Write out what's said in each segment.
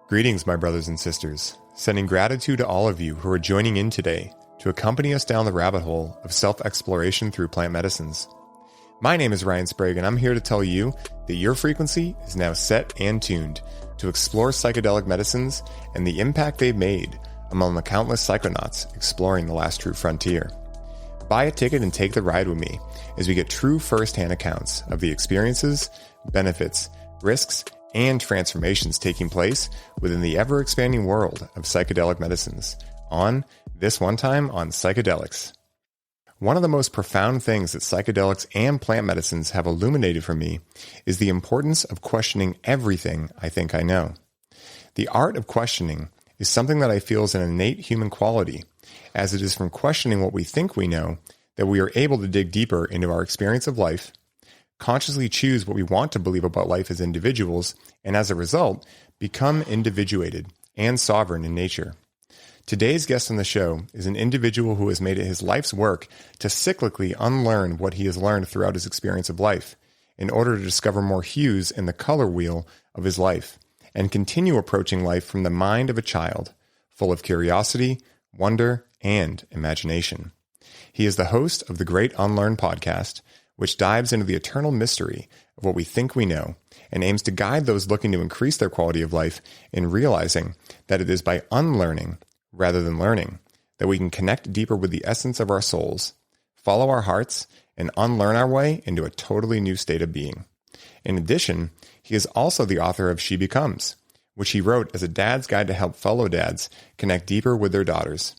Greetings, my brothers and sisters. Sending gratitude to all of you who are joining in today to accompany us down the rabbit hole of self-exploration through plant medicines. My name is Ryan Sprague, and I'm here to tell you that your frequency is now set and tuned to explore psychedelic medicines and the impact they've made among the countless psychonauts exploring the last true frontier. Buy a ticket and take the ride with me as we get true first-hand accounts of the experiences, benefits, risks, and transformations taking place within the ever-expanding world of psychedelic medicines on This One Time on Psychedelics. One of the most profound things that psychedelics and plant medicines have illuminated for me is the importance of questioning everything I think I know. The art of questioning is something that I feel is an innate human quality, as it is from questioning what we think we know that we are able to dig deeper into our experience of life, consciously choose what we want to believe about life as individuals, and as a result, become individuated and sovereign in nature. Today's guest on the show is an individual who has made it his life's work to cyclically unlearn what he has learned throughout his experience of life in order to discover more hues in the color wheel of his life and continue approaching life from the mind of a child, full of curiosity, wonder, and imagination. He is the host of the Great Unlearn podcast, which dives into the eternal mystery of what we think we know and aims to guide those looking to increase their quality of life in realizing that it is by unlearning rather than learning that we can connect deeper with the essence of our souls, follow our hearts, and unlearn our way into a totally new state of being. In addition, he is also the author of She Becomes, which he wrote as a dad's guide to help fellow dads connect deeper with their daughters.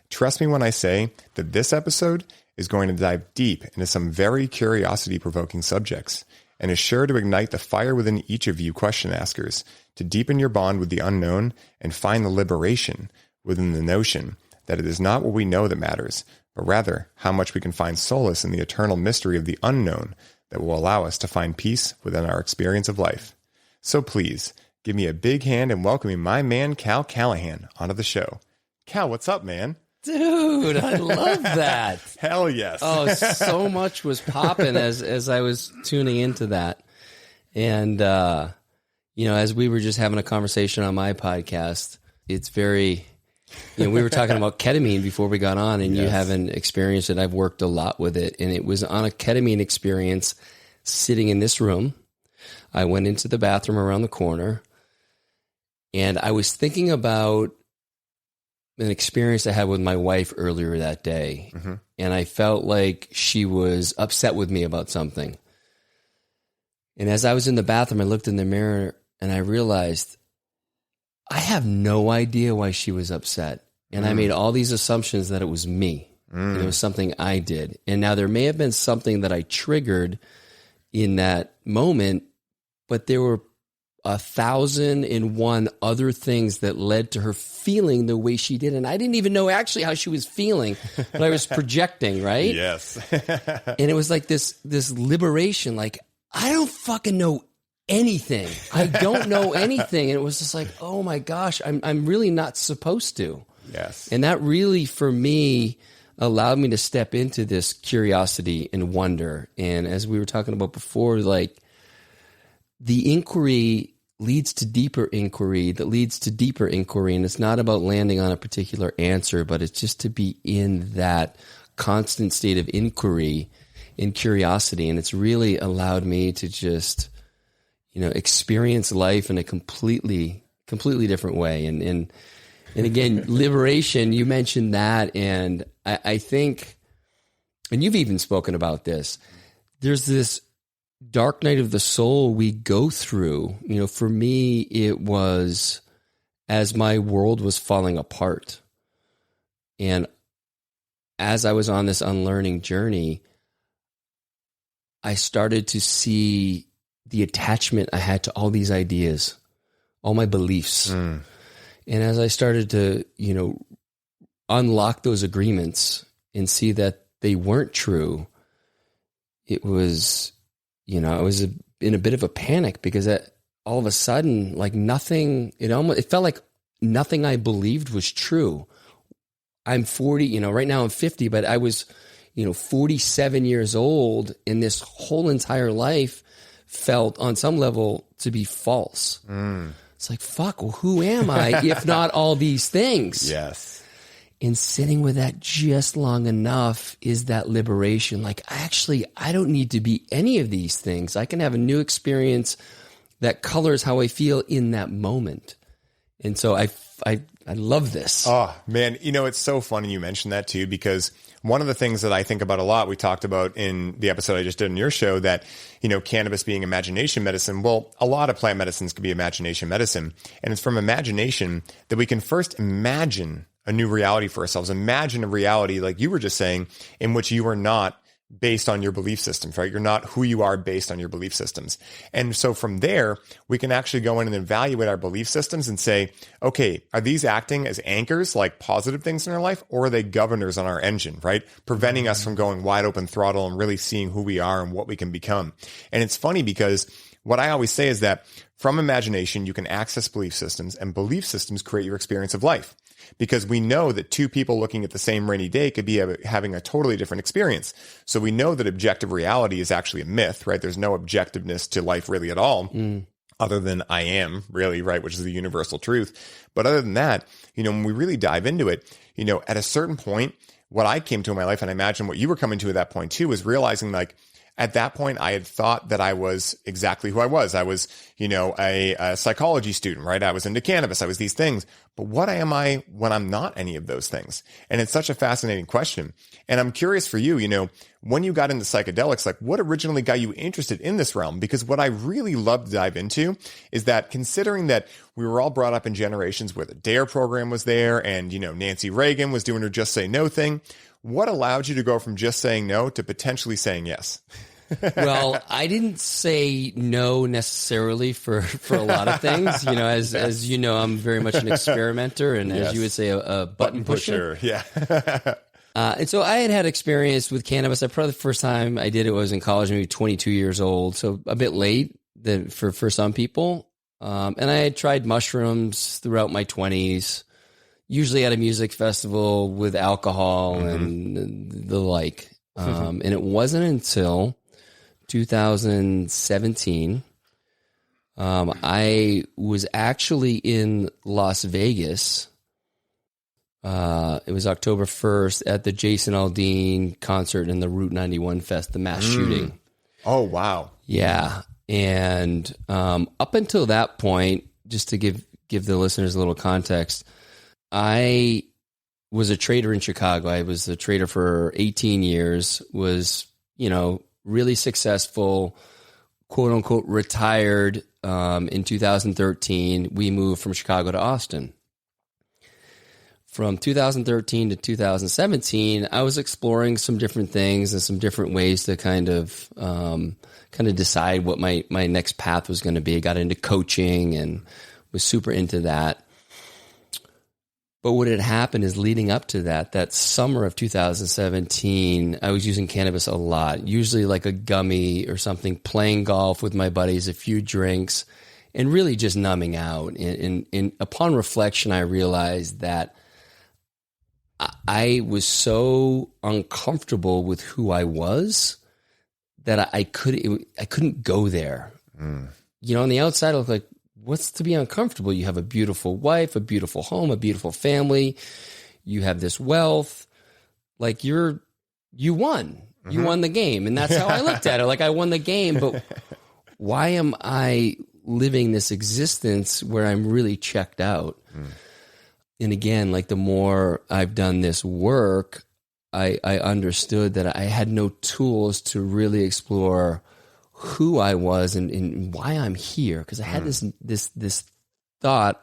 Trust me when I say that this episode is going to dive deep into some very curiosity-provoking subjects and is sure to ignite the fire within each of you question askers to deepen your bond with the unknown and find the liberation within the notion that it is not what we know that matters, but rather how much we can find solace in the eternal mystery of the unknown that will allow us to find peace within our experience of life. So please, give me a big hand in welcoming my man, Callahan, onto the show. Cal, what's up, man? Dude, I love that. Hell yes. Oh, so much was popping as I was tuning into that. And, as we were just having a conversation on my podcast, it's very, we were talking about ketamine before we got on, and yes. You haven't experienced it. I've worked a lot with it. And it was on a ketamine experience sitting in this room. I went into the bathroom around the corner, and I was thinking about an experience I had with my wife earlier that day. Mm-hmm. And I felt like she was upset with me about something. And as I was in the bathroom, I looked in the mirror and I realized I have no idea why she was upset. And I made all these assumptions that it was me. And it was something I did. And now there may have been something that I triggered in that moment, but there were 1,001 other things that led to her feeling the way she did. And I didn't even know actually how she was feeling, but I was projecting, right? Yes. And it was like this liberation, like, I don't fucking know anything. I don't know anything. And it was just like, oh my gosh, I'm really not supposed to. Yes. And that really, for me, allowed me to step into this curiosity and wonder. And as we were talking about before, like, the inquiry leads to deeper inquiry that leads to deeper inquiry. And it's not about landing on a particular answer, but it's just to be in that constant state of inquiry and curiosity. And it's really allowed me to just, experience life in a completely different way. And again, liberation, you mentioned that. And I think, and you've even spoken about this, there's this dark night of the soul we go through. For me, it was as my world was falling apart. And as I was on this unlearning journey, I started to see the attachment I had to all these ideas, all my beliefs. And as I started to, unlock those agreements and see that they weren't true, it was, I was in a bit of a panic because all of a sudden, like nothing, it felt like nothing I believed was true. I'm 40, right now I'm 50, but I was, 47 years old, and this whole entire life felt on some level to be false. It's like, fuck, well, who am I if not all these things? Yes. And sitting with that just long enough is that liberation. Like, I don't need to be any of these things. I can have a new experience that colors how I feel in that moment. And so I love this. Oh, man. It's so funny you mentioned that too, because one of the things that I think about a lot, we talked about in the episode I just did on your show, that, cannabis being imagination medicine. Well, a lot of plant medicines can be imagination medicine. And it's from imagination that we can first imagine a new reality for ourselves. Imagine a reality, like you were just saying, in which you are not based on your belief systems, right? You're not who you are based on your belief systems. And so from there, we can actually go in and evaluate our belief systems and say, okay, are these acting as anchors, like positive things in our life, or are they governors on our engine, right? Preventing us from going wide open throttle and really seeing who we are and what we can become. And it's funny because what I always say is that from imagination, you can access belief systems, and belief systems create your experience of life. Because we know that two people looking at the same rainy day could be having a totally different experience. So we know that objective reality is actually a myth, right? There's no objectiveness to life really at all, other than I am, really, right? Which is the universal truth. But other than that, when we really dive into it, at a certain point, what I came to in my life, and I imagine what you were coming to at that point too, was realizing, like, at that point, I had thought that I was exactly who I was. I was, a psychology student, right? I was into cannabis. I was these things. But what am I when I'm not any of those things? And it's such a fascinating question. And I'm curious for you, when you got into psychedelics, like, what originally got you interested in this realm? Because what I really love to dive into is that, considering that we were all brought up in generations where the DARE program was there and, Nancy Reagan was doing her just say no thing, what allowed you to go from just saying no to potentially saying yes? Well, I didn't say no necessarily for a lot of things. As you know, I'm very much an experimenter, and as you would say, a button pusher. Yeah. And so I had experience with cannabis. Probably the first time I did it was in college, maybe 22 years old, so a bit late for some people. And I had tried mushrooms throughout my 20s, usually at a music festival with alcohol and the like. And it wasn't until 2017, I was actually in Las Vegas. It was October 1st at the Jason Aldean concert and the Route 91 Fest, the mass shooting. Oh, wow. Yeah. And up until that point, just to give the listeners a little context, I was a trader in Chicago. I was a trader for 18 years, was, really successful, quote unquote, retired in 2013. We moved from Chicago to Austin. From 2013 to 2017, I was exploring some different things and some different ways to kind of decide what my next path was going to be. I got into coaching and was super into that. But what had happened is, leading up to that summer of 2017, I was using cannabis a lot, usually like a gummy or something, playing golf with my buddies, a few drinks, and really just numbing out. And upon reflection, I realized that I was so uncomfortable with who I was that I couldn't go there. On the outside, I looked like, what's to be uncomfortable? You have a beautiful wife, a beautiful home, a beautiful family. You have this wealth. Like, you won. You won the game. And that's how I looked at it. Like, I won the game, but why am I living this existence where I'm really checked out? And again, like, the more I've done this work, I understood that I had no tools to really explore who I was and why I'm here. Because I had this thought,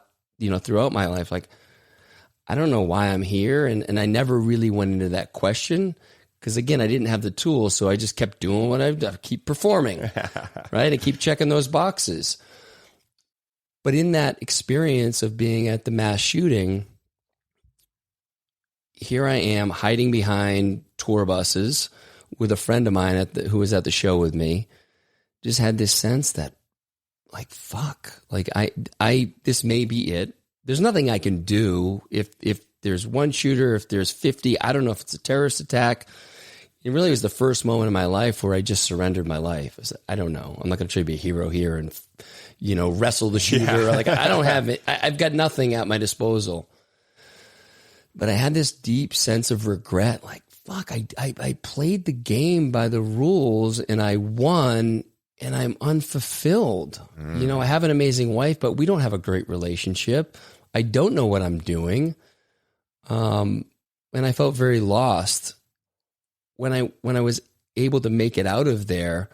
throughout my life, like, I don't know why I'm here. And I never really went into that question because, again, I didn't have the tools. So I just kept doing what I've done, keep performing, right? I keep checking those boxes. But in that experience of being at the mass shooting, here I am hiding behind tour buses with a friend of mine who was at the show with me. Just had this sense that, like, fuck, like, I this may be it. There's nothing I can do if there's one shooter, if there's 50, I don't know if it's a terrorist attack. It really was the first moment in my life where I just surrendered my life. I don't know. I'm not going to try to be a hero here and, wrestle the shooter. Yeah. Like I don't have it. I've got nothing at my disposal. But I had this deep sense of regret. Like, fuck, I played the game by the rules and I won and I'm unfulfilled. I have an amazing wife, but we don't have a great relationship. I don't know what I'm doing. And I felt very lost. When I was able to make it out of there,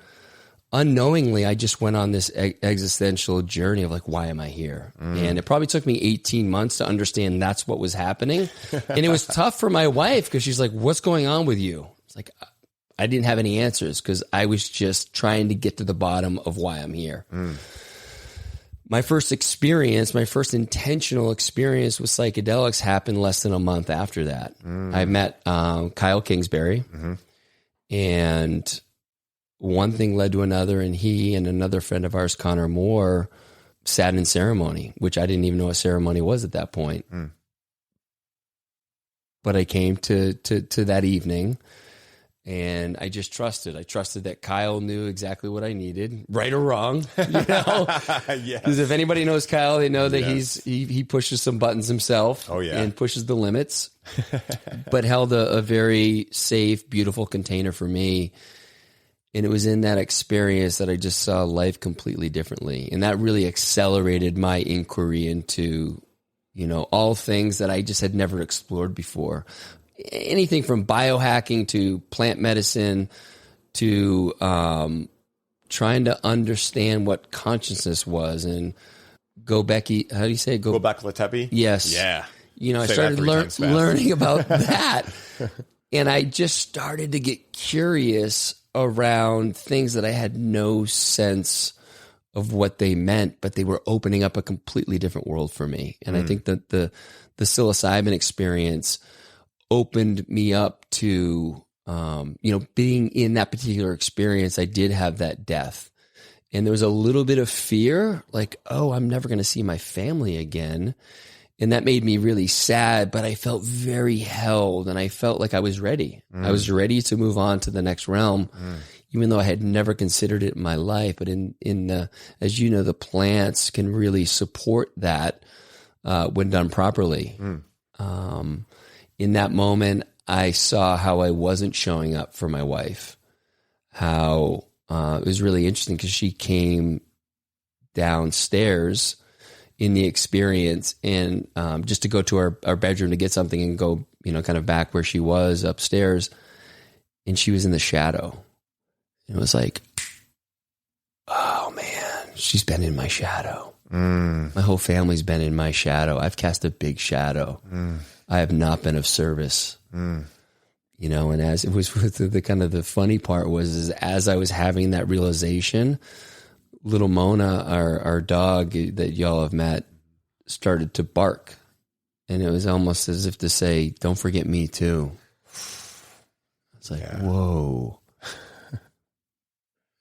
unknowingly, I just went on this existential journey of like, why am I here? And it probably took me 18 months to understand that's what was happening. And it was tough for my wife because she's like, what's going on with you? It's like, I didn't have any answers because I was just trying to get to the bottom of why I'm here. My first intentional experience with psychedelics happened less than a month after that. I met Kyle Kingsbury, and one thing led to another, and he and another friend of ours, Connor Moore, sat in ceremony, which I didn't even know what ceremony was at that point. But I came to that evening, and I just trusted. I trusted that Kyle knew exactly what I needed, right or wrong. Because if anybody knows Kyle, they know that he pushes some buttons himself. And pushes the limits, but held a very safe, beautiful container for me. And it was in that experience that I just saw life completely differently, and that really accelerated my inquiry into, all things that I just had never explored before. Anything from biohacking to plant medicine to trying to understand what consciousness was. And Gobekli, how do you say it? Gobekli Tepe? Yes. Yeah. I started learning about that. And I just started to get curious around things that I had no sense of what they meant, but they were opening up a completely different world for me. And I think that the psilocybin experience opened me up to, being in that particular experience. I did have that death, and there was a little bit of fear, like, oh, I'm never going to see my family again. And that made me really sad, but I felt very held, and I felt like I was ready. I was ready to move on to the next realm, even though I had never considered it in my life. But as you know, the plants can really support that when done properly. In that moment, I saw how I wasn't showing up for my wife, how it was really interesting because she came downstairs in the experience and just to go to our bedroom to get something and go, kind of back where she was upstairs, and she was in the shadow. And it was like, oh man, she's been in my shadow. My whole family's been in my shadow. I've cast a big shadow. I have not been of service. And as it was, the kind of the funny part was as I was having that realization, little Mona, our dog that y'all have met, started to bark. And it was almost as if to say, don't forget me too. It's like, whoa.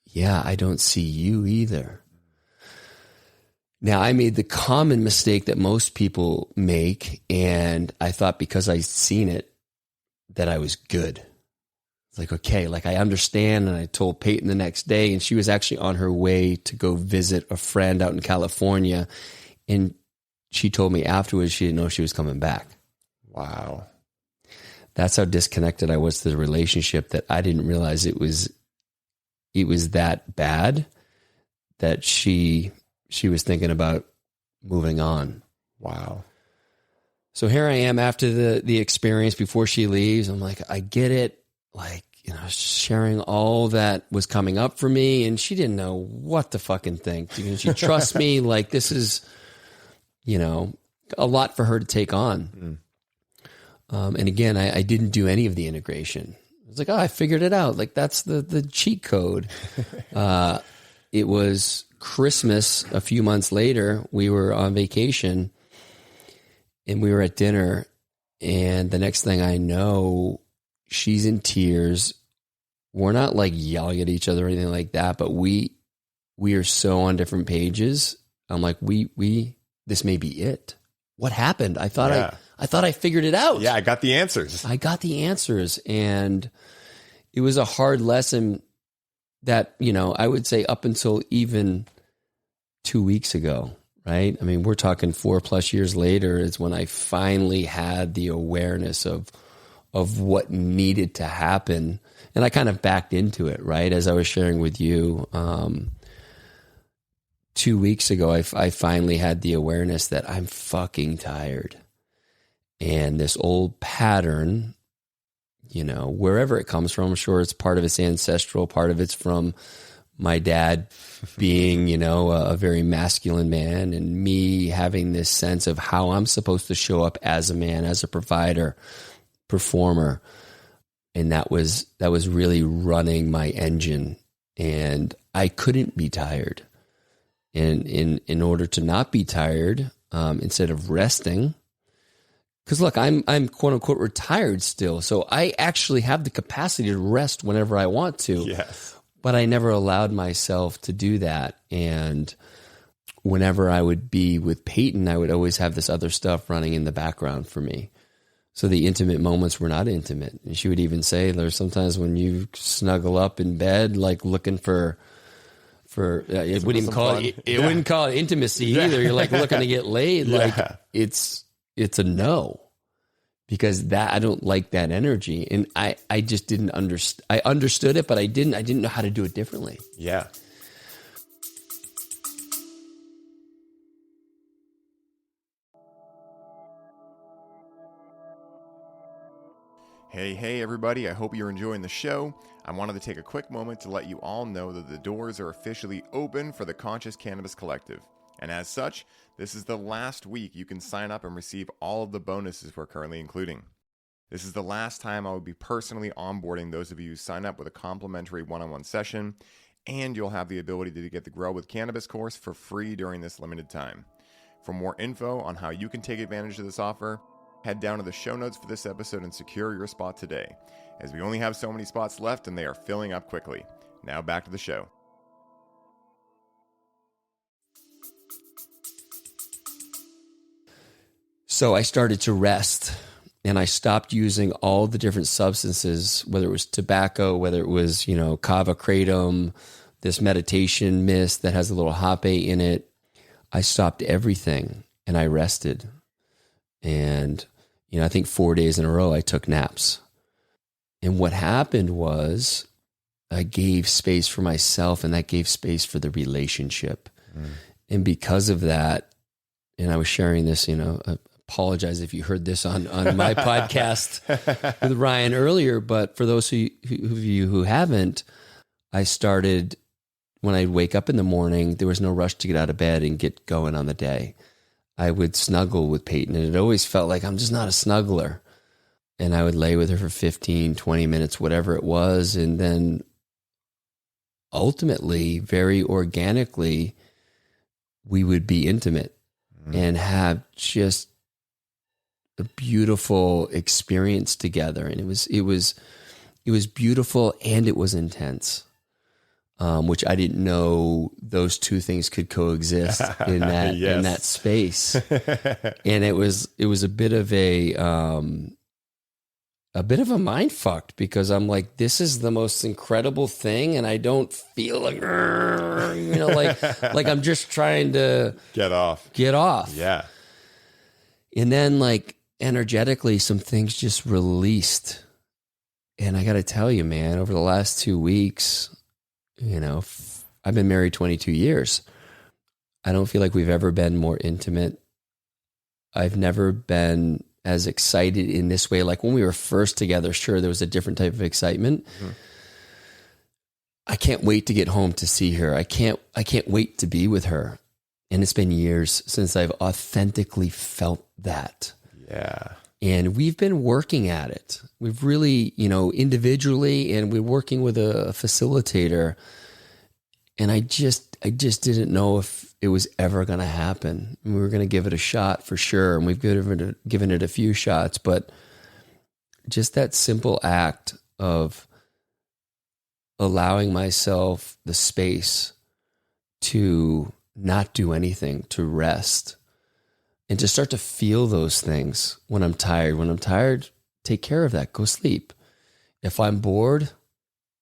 Yeah, I don't see you either. Now, I made the common mistake that most people make, and I thought because I'd seen it that I was good. It's like, okay, like I understand. And I told Peyton the next day, and she was actually on her way to go visit a friend out in California. And she told me afterwards she didn't know she was coming back. Wow. That's how disconnected I was to the relationship, that I didn't realize it was that bad that she was thinking about moving on. Wow. So here I am after the experience before she leaves. I'm like, I get it. Like, sharing all that was coming up for me, and she didn't know what to fucking think. She trusts me. Like, this is, a lot for her to take on. And again, I didn't do any of the integration. I was like, oh, I figured it out. Like, that's the cheat code. It was Christmas a few months later. We were on vacation and we were at dinner, and the next thing I know, she's in tears. We're not like yelling at each other or anything like that, but we are so on different pages. I'm like, this may be it. What happened? I thought I figured it out. Yeah, I got the answers. And it was a hard lesson that, I would say up until even 2 weeks ago, right? I mean, we're talking 4+ years later is when I finally had the awareness of what needed to happen. And I kind of backed into it, right? As I was sharing with you, 2 weeks ago, I finally had the awareness that I'm fucking tired. And this old pattern, wherever it comes from, I'm sure it's part of it's ancestral, part of it's from my dad being, a very masculine man, and me having this sense of how I'm supposed to show up as a man, as a provider, performer. And that was really running my engine, and I couldn't be tired. And in order to not be tired, instead of resting, because look, I'm quote unquote retired still, so I actually have the capacity to rest whenever I want to. Yes. But I never allowed myself to do that. And whenever I would be with Peyton, I would always have this other stuff running in the background for me. So the intimate moments were not intimate. And she would even say there's sometimes when you snuggle up in bed, like looking for it wouldn't even call it, it wouldn't call it intimacy either. You're like looking to get laid. Like it's a no, because that I don't like that energy. And I just didn't understand. I understood it, but I didn't know how to do it differently. Yeah. Hey, everybody. I hope you're enjoying the show. I wanted to take a quick moment to let you all know that the doors are officially open for the Conscious Cannabis Collective. And as such, this is the last week you can sign up and receive all of the bonuses we're currently including. This is the last time I will be personally onboarding those of you who sign up with a complimentary one-on-one session, and you'll have the ability to get the Grow with Cannabis course for free during this limited time. For more info on how you can take advantage of this offer, head down to the show notes for this episode and secure your spot today, as we only have so many spots left and they are filling up quickly. Now back to the show. So I started to rest, and I stopped using all the different substances, whether it was tobacco, whether it was, kava kratom, this meditation mist that has a little hape in it. I stopped everything and I rested. And, I think 4 days in a row, I took naps. And what happened was I gave space for myself, and that gave space for the relationship. And because of that, and I was sharing this, apologize if you heard this on my podcast with Ryan earlier, but for those of you who haven't, I started, when I'd wake up in the morning, there was no rush to get out of bed and get going on the day. I would snuggle with Peyton, and it always felt like I'm just not a snuggler. And I would lay with her for 15, 20 minutes, whatever it was. And then ultimately, very organically, we would be intimate and have just a beautiful experience together. And it was beautiful, and it was intense. Which I didn't know those two things could coexist in that in that space. And it was a bit of a mind fucked, because I'm like, this is the most incredible thing, and I don't feel like like I'm just trying to get off. Yeah. And then like energetically, some things just released. And I got to tell you, man, over the last 2 weeks, I've been married 22 years. I don't feel like we've ever been more intimate. I've never been as excited in this way. Like when we were first together, sure, there was a different type of excitement. Mm-hmm. I can't wait to get home to see her. I can't wait to be with her. And it's been years since I've authentically felt that. Yeah. And we've been working at it. We've really, individually, and we're working with a facilitator. And I just didn't know if it was ever going to happen. We were going to give it a shot for sure. And we've given it a few shots, but just that simple act of allowing myself the space to not do anything, to rest, and to start to feel those things when I'm tired. When I'm tired, take care of that. Go sleep. If I'm bored,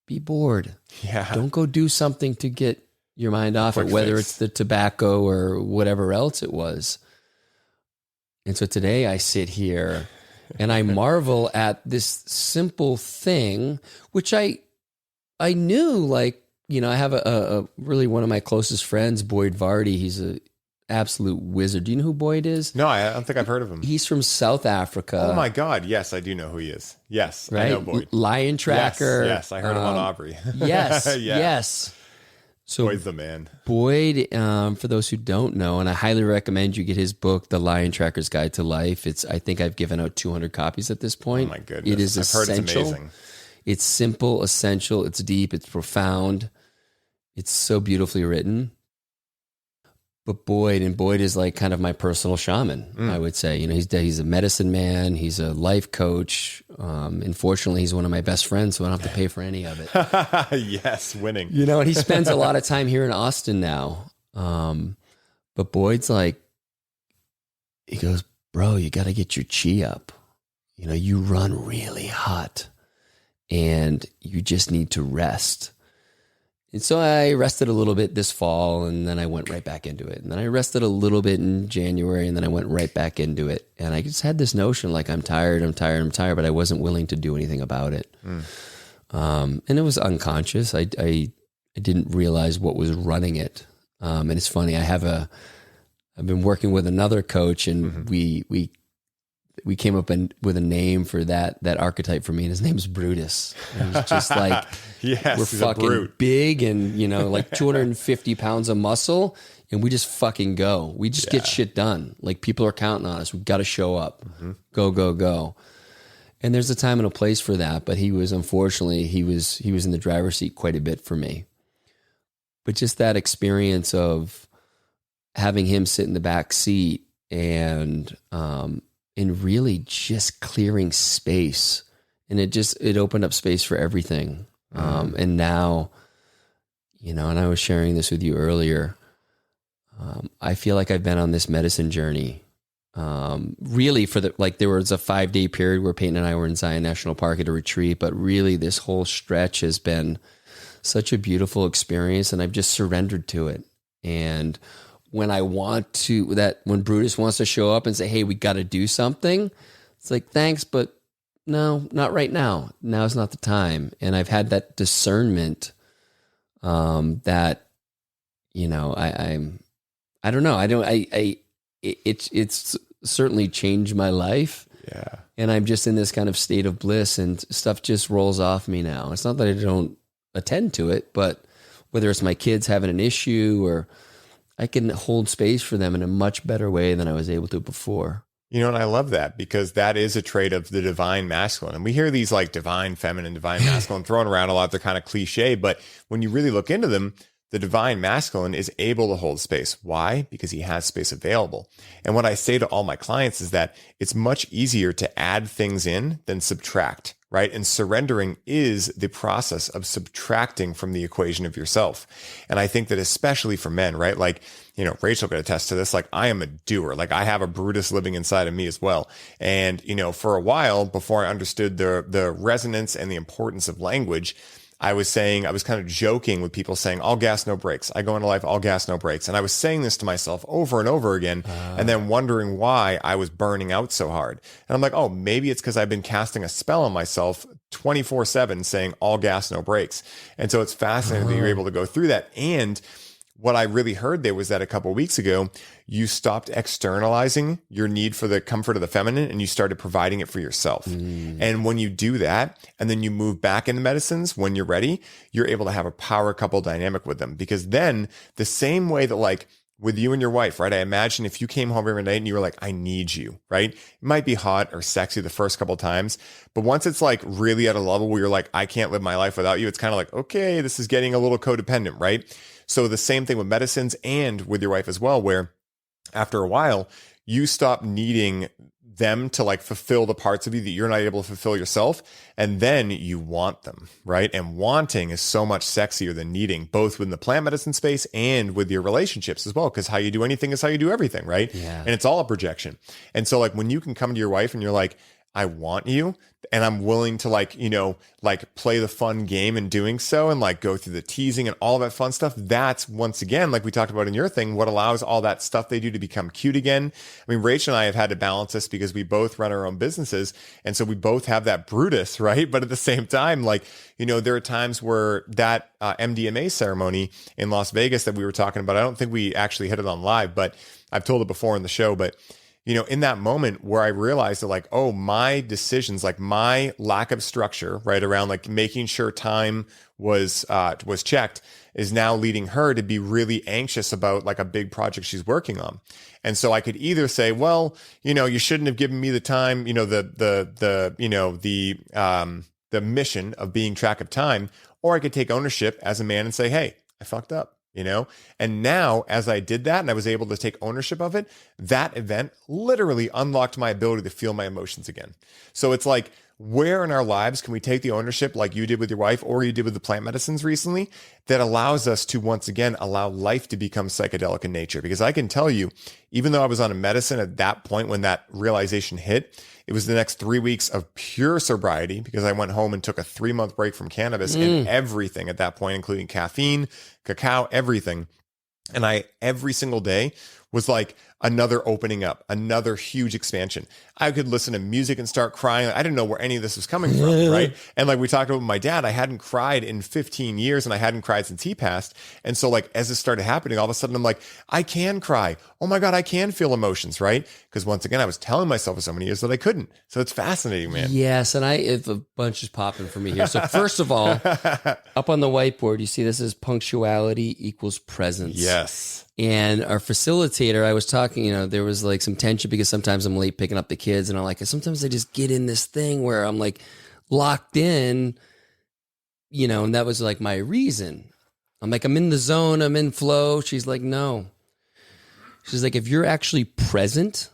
be bored. Yeah. Don't go do something to get your mind off it, whether it's the tobacco or whatever else it was. And so today I sit here and I marvel at this simple thing, which I knew, like, you know, I have a really one of my closest friends, Boyd Vardy. He's a absolute wizard. Do you know who Boyd is? No, I don't think I've heard of him. He's from South Africa. Oh my God. Yes, I do know who he is. Yes, right? I know Boyd. Lion Tracker. Yes, I heard him on Aubrey. Yes, yes. So Boyd's the man. Boyd, for those who don't know, and I highly recommend you get his book, The Lion Tracker's Guide to Life. I think I've given out 200 copies at this point. Oh my goodness. It is essential. Heard it's amazing. It's simple, essential, it's deep, it's profound. It's so beautifully written. But Boyd is like kind of my personal shaman, I would say. You know, he's a medicine man. He's a life coach. Unfortunately, he's one of my best friends, so I don't have to pay for any of it. Yes, winning. You know, and he spends a lot of time here in Austin now. But Boyd's like, he goes, bro, you got to get your chi up. You know, you run really hot and you just need to rest. And so I rested a little bit this fall, and then I went right back into it. And then I rested a little bit in January, and then I went right back into it. And I just had this notion, like, I'm tired, but I wasn't willing to do anything about it. And it was unconscious. I didn't realize what was running it. And it's funny, I've been working with another coach, and we came up with a name for that archetype for me, and his name is Brutus. And he's just like, yes, we're fucking big and, you know, like 250 pounds of muscle, and we just fucking go. We just get shit done. Like, people are counting on us. We've got to show up. Go, go, go. And there's a time and a place for that, but he was in the driver's seat quite a bit for me. But just that experience of having him sit in the back seat and really just clearing space. And it opened up space for everything. And now, you know, and I was sharing this with you earlier, I feel like I've been on this medicine journey. Really there was a 5-day period where Peyton and I were in Zion National Park at a retreat, but really this whole stretch has been such a beautiful experience, and I've just surrendered to it. And when when Brutus wants to show up and say, hey, we got to do something, it's like, thanks, but no, not right now. Now's not the time. And I've had that discernment that, you know, I don't know. It's certainly changed my life. Yeah. And I'm just in this kind of state of bliss, and stuff just rolls off me now. It's not that I don't attend to it, but whether it's my kids having an issue, or I can hold space for them in a much better way than I was able to before. You know, and I love that, because that is a trait of the divine masculine. And we hear these like divine feminine, divine masculine thrown around a lot. They're kind of cliche, but when you really look into them, the divine masculine is able to hold space. Why? Because he has space available. And what I say to all my clients is that it's much easier to add things in than subtract, right? And surrendering is the process of subtracting from the equation of yourself. And I think that especially for men, right? Like, you know, Rachel could attest to this. Like, I am a doer. Like, I have a Brutus living inside of me as well. And, you know, for a while before I understood the resonance and the importance of language, I was kind of joking with people saying, all gas, no brakes. I go into life, all gas, no brakes. And I was saying this to myself over and over again, and then wondering why I was burning out so hard. And I'm like, oh, maybe it's because I've been casting a spell on myself 24/7 saying all gas, no brakes. And so it's fascinating that you're able to go through that. And what I really heard there was that a couple of weeks ago, you stopped externalizing your need for the comfort of the feminine, and you started providing it for yourself. And when you do that, and then you move back into medicines when you're ready, you're able to have a power couple dynamic with them. Because then the same way that, like, with you and your wife, right? I imagine if you came home every night and you were like, I need you, right? It might be hot or sexy the first couple of times, but once it's like really at a level where you're like, I can't live my life without you, it's kind of like, okay, this is getting a little codependent, right? So the same thing with medicines and with your wife as well, where after a while, you stop needing them to like fulfill the parts of you that you're not able to fulfill yourself. And then you want them, right? And wanting is so much sexier than needing, both within the plant medicine space and with your relationships as well. Because how you do anything is how you do everything, right? Yeah. And it's all a projection. And so like when you can come to your wife and you're like, I want you and I'm willing to like, like play the fun game in doing so and like go through the teasing and all that fun stuff. That's once again, like we talked about in your thing, what allows all that stuff they do to become cute again. I mean, Rachel and I have had to balance this because we both run our own businesses. And so we both have that Brutus, right? But at the same time, like, there are times where that MDMA ceremony in Las Vegas that we were talking about, I don't think we actually hit it on live, but I've told it before in the show, but in that moment where I realized that like, oh, my decisions, like my lack of structure, right, around like making sure time was checked is now leading her to be really anxious about like a big project she's working on. And so I could either say, well, you shouldn't have given me the time, the mission of being track of time, or I could take ownership as a man and say, hey, I fucked up. And now as I did that and I was able to take ownership of it, that event literally unlocked my ability to feel my emotions again. So it's like, where in our lives can we take the ownership like you did with your wife or you did with the plant medicines recently that allows us to once again allow life to become psychedelic in nature? Because I can tell you, even though I was on a medicine at that point when that realization hit, it was the next 3 weeks of pure sobriety because I went home and took a 3-month break from cannabis and everything at that point, including caffeine, cacao, everything. And I, every single day was like another opening up, another huge expansion. I could listen to music and start crying. I didn't know where any of this was coming from, right? And like we talked about with my dad, I hadn't cried in 15 years and I hadn't cried since he passed. And so like, as this started happening, all of a sudden I'm like, I can cry. Oh my God, I can feel emotions, right? Because once again, I was telling myself for so many years that I couldn't. So it's fascinating, man. Yes. And a bunch is popping for me here. So first of all, up on the whiteboard, you see this is punctuality equals presence. Yes. And our facilitator, I was talking, there was like some tension because sometimes I'm late picking up the kids and I'm like, sometimes I just get in this thing where I'm like locked in, and that was like my reason. I'm like, I'm in the zone, I'm in flow. She's like, no. She's like, if you're actually present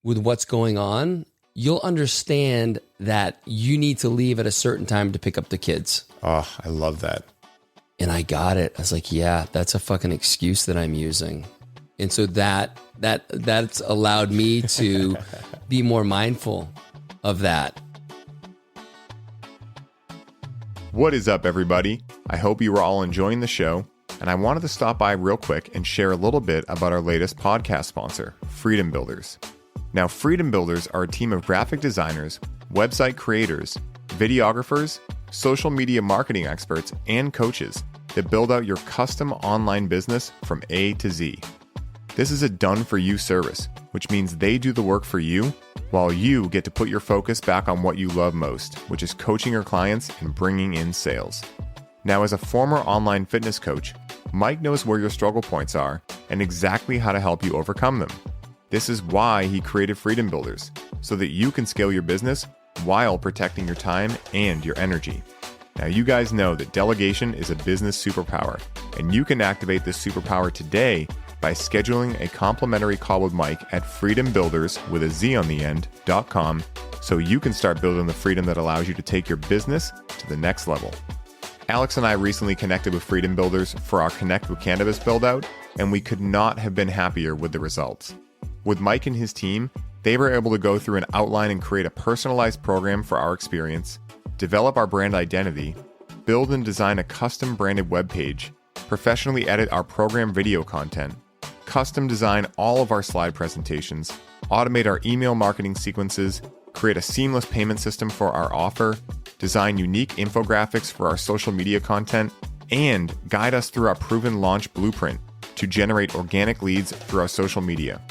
with what's going on, you'll understand that you need to leave at a certain time to pick up the kids. Oh, I love that. And I got it. I was like, yeah, that's a fucking excuse that I'm using. And so that's allowed me to be more mindful of that. What is up, everybody? I hope you are all enjoying the show. And I wanted to stop by real quick and share a little bit about our latest podcast sponsor, Freedom Builders. Now, Freedom Builders are a team of graphic designers, website creators, videographers, social media marketing experts, and coaches that build out your custom online business from A to Z. This is a done-for-you service, which means they do the work for you while you get to put your focus back on what you love most, which is coaching your clients and bringing in sales. Now, as a former online fitness coach, Mike knows where your struggle points are and exactly how to help you overcome them. This is why he created Freedom Builders, so that you can scale your business while protecting your time and your energy. Now, you guys know that delegation is a business superpower, and you can activate this superpower today by scheduling a complimentary call with Mike at freedombuilders.com so you can start building the freedom that allows you to take your business to the next level. Alex and I recently connected with Freedom Builders for our Connect with Cannabis build out, and we could not have been happier with the results. With Mike and his team, they were able to go through an outline and create a personalized program for our experience, develop our brand identity, build and design a custom branded web page, professionally edit our program video content, custom design all of our slide presentations, automate our email marketing sequences, create a seamless payment system for our offer, design unique infographics for our social media content, and guide us through our proven launch blueprint to generate organic leads through our social media.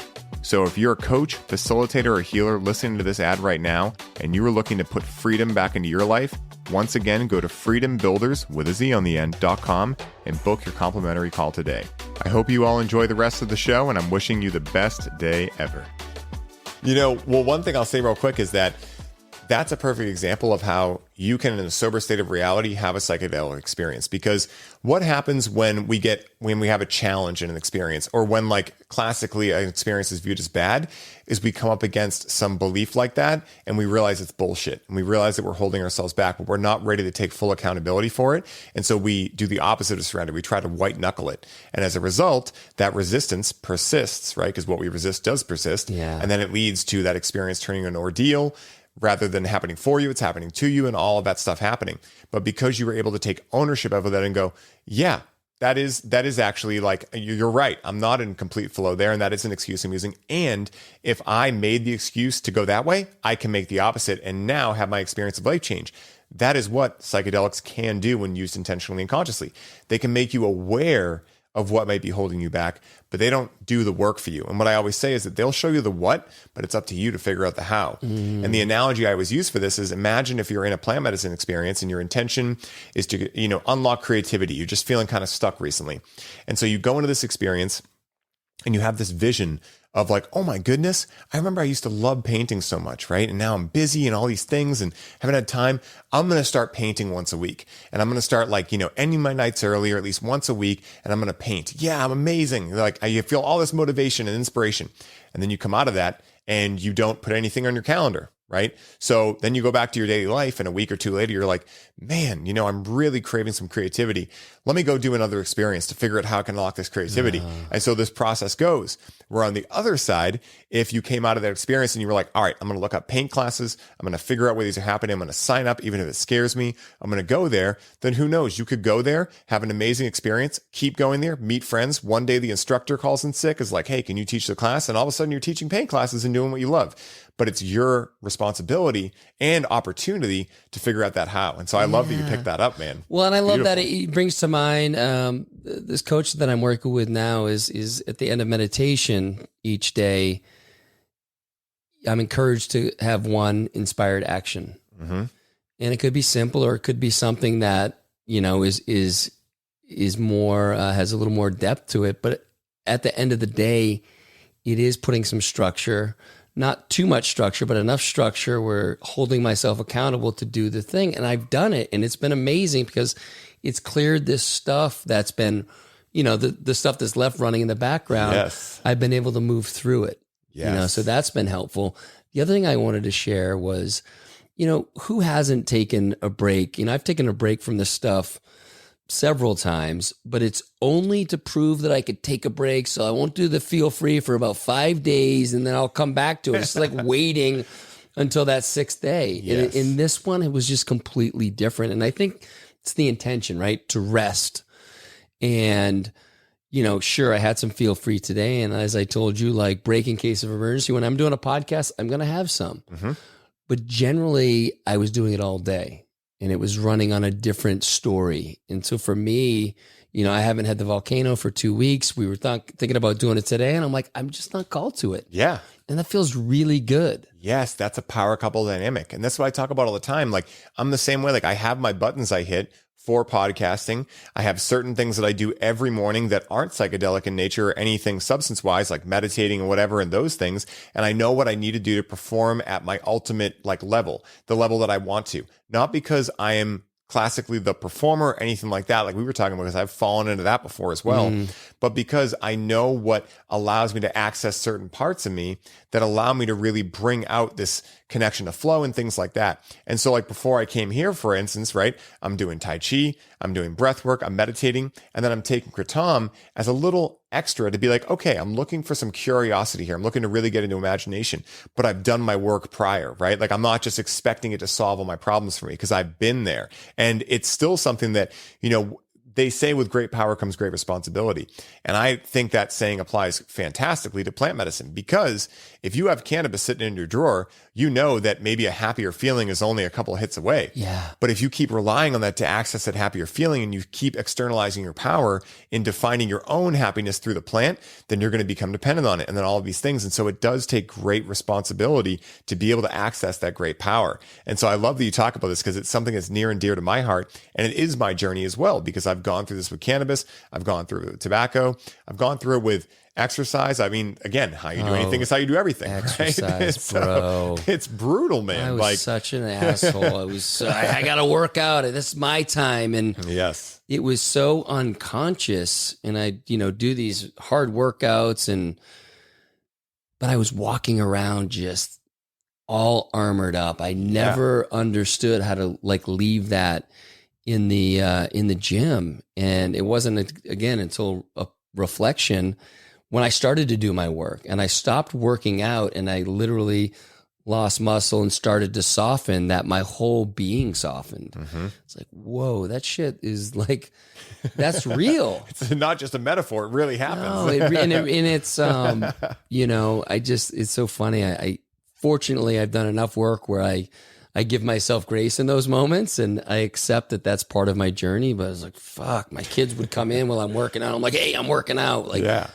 So if you're a coach, facilitator, or healer listening to this ad right now, and you are looking to put freedom back into your life, once again, go to freedombuilders.com and book your complimentary call today. I hope you all enjoy the rest of the show, and I'm wishing you the best day ever. One thing I'll say real quick is that that's a perfect example of how you can, in a sober state of reality, have a psychedelic experience. Because what happens when we have a challenge in an experience, or when like classically an experience is viewed as bad, is we come up against some belief like that and we realize it's bullshit. And we realize that we're holding ourselves back, but we're not ready to take full accountability for it. And so we do the opposite of surrender. We try to white knuckle it. And as a result, that resistance persists, right? Because what we resist does persist. Yeah. And then it leads to that experience turning into an ordeal, rather than happening for you, it's happening to you and all of that stuff happening. But because you were able to take ownership of that and go, yeah, that is actually like, you're right. I'm not in complete flow there. And that is an excuse I'm using. And if I made the excuse to go that way, I can make the opposite and now have my experience of life change. That is what psychedelics can do when used intentionally and consciously. They can make you aware of what might be holding you back, but they don't do the work for you. And what I always say is that they'll show you the what, but it's up to you to figure out the how. And the analogy I always use for this is, imagine if you're in a plant medicine experience and your intention is to, unlock creativity. You're just feeling kind of stuck recently. And so you go into this experience and you have this vision of like, oh my goodness, I remember I used to love painting so much, right? And now I'm busy and all these things and haven't had time. I'm going to start painting once a week. And I'm going to start ending my nights early or at least once a week. And I'm going to paint. Yeah, I'm amazing. Like you feel all this motivation and inspiration. And then you come out of that and you don't put anything on your calendar, right? So then you go back to your daily life and a week or two later, you're like, man, I'm really craving some creativity. Let me go do another experience to figure out how I can unlock this creativity. And so this process goes. Where on the other side, if you came out of that experience and you were like, all right, I'm going to look up paint classes. I'm going to figure out where these are happening. I'm going to sign up, even if it scares me. I'm going to go there. Then who knows? You could go there, have an amazing experience, keep going there, meet friends. One day the instructor calls in sick, is like, hey, can you teach the class? And all of a sudden you're teaching paint classes and doing what you love. But it's your responsibility and opportunity to figure out that how. And so I love that you picked that up, man. Well, and I love that it brings to mind this coach that I'm working with now is at the end of meditation each day, I'm encouraged to have one inspired action. And it could be simple or it could be something that, is more, has a little more depth to it. But at the end of the day, it is putting some structure, not too much structure, but enough structure where holding myself accountable to do the thing. And I've done it and it's been amazing because it's cleared this stuff that's been, the stuff that's left running in the background. Yes. I've been able to move through it. Yes. So that's been helpful. The other thing I wanted to share was, who hasn't taken a break? I've taken a break from this stuff several times, but it's only to prove that I could take a break. So I won't do the feel free for about 5 days and then I'll come back to it. It's like waiting until that 6th day. Yes. In this one, it was just completely different. And I think it's the intention, right? To rest. And, sure, I had some feel free today. And as I told you, like break in case of emergency, when I'm doing a podcast, I'm going to have some. But generally, I was doing it all day. And it was running on a different story. And so for me, I haven't had the volcano for 2 weeks. We were thinking about doing it today. And I'm like, I'm just not called to it. Yeah. And that feels really good. Yes, that's a power couple dynamic. And that's what I talk about all the time. Like I'm the same way. Like I have my buttons I hit for podcasting. I have certain things that I do every morning that aren't psychedelic in nature or anything substance wise, like meditating or whatever, and those things. And I know what I need to do to perform at my ultimate level, the level that I want to, not because I am classically the performer or anything like that. Like we were talking about, because I've fallen into that before as well, but because I know what allows me to access certain parts of me that allow me to really bring out this connection to flow and things like that. And so like before I came here, for instance, right, I'm doing Tai Chi, I'm doing breath work, I'm meditating, and then I'm taking Kratom as a little extra to be like, okay, I'm looking for some curiosity here. I'm looking to really get into imagination, but I've done my work prior, right? Like I'm not just expecting it to solve all my problems for me because I've been there. And it's still something that, they say with great power comes great responsibility. And I think that saying applies fantastically to plant medicine, because if you have cannabis sitting in your drawer, you know that maybe a happier feeling is only a couple of hits away. Yeah. But if you keep relying on that to access that happier feeling and you keep externalizing your power into finding your own happiness through the plant, then you're going to become dependent on it and then all of these things. And so it does take great responsibility to be able to access that great power. And so I love that you talk about this because it's something that's near and dear to my heart. And it is my journey as well, because I've gone through this with cannabis. I've gone through it with tobacco. I've gone through it with exercise. I mean, again, how you do anything is how you do everything. Exercise, right? bro. So it's brutal, man. I was such an asshole. I got to work out. This is my time. And yes, it was so unconscious. And I, do these hard workouts but I was walking around just all armored up. I never understood how to leave that in the gym. And it wasn't again until a reflection when I started to do my work and I stopped working out and I literally lost muscle and started to soften, that my whole being softened. Mm-hmm. It's like, whoa, that shit is like, that's real. It's not just a metaphor. It really happens. No, and it's, it's so funny. I fortunately, I've done enough work where I give myself grace in those moments, and I accept that that's part of my journey. But I was like, fuck, my kids would come in while I'm working out. I'm like, hey, I'm working out. Like, yeah.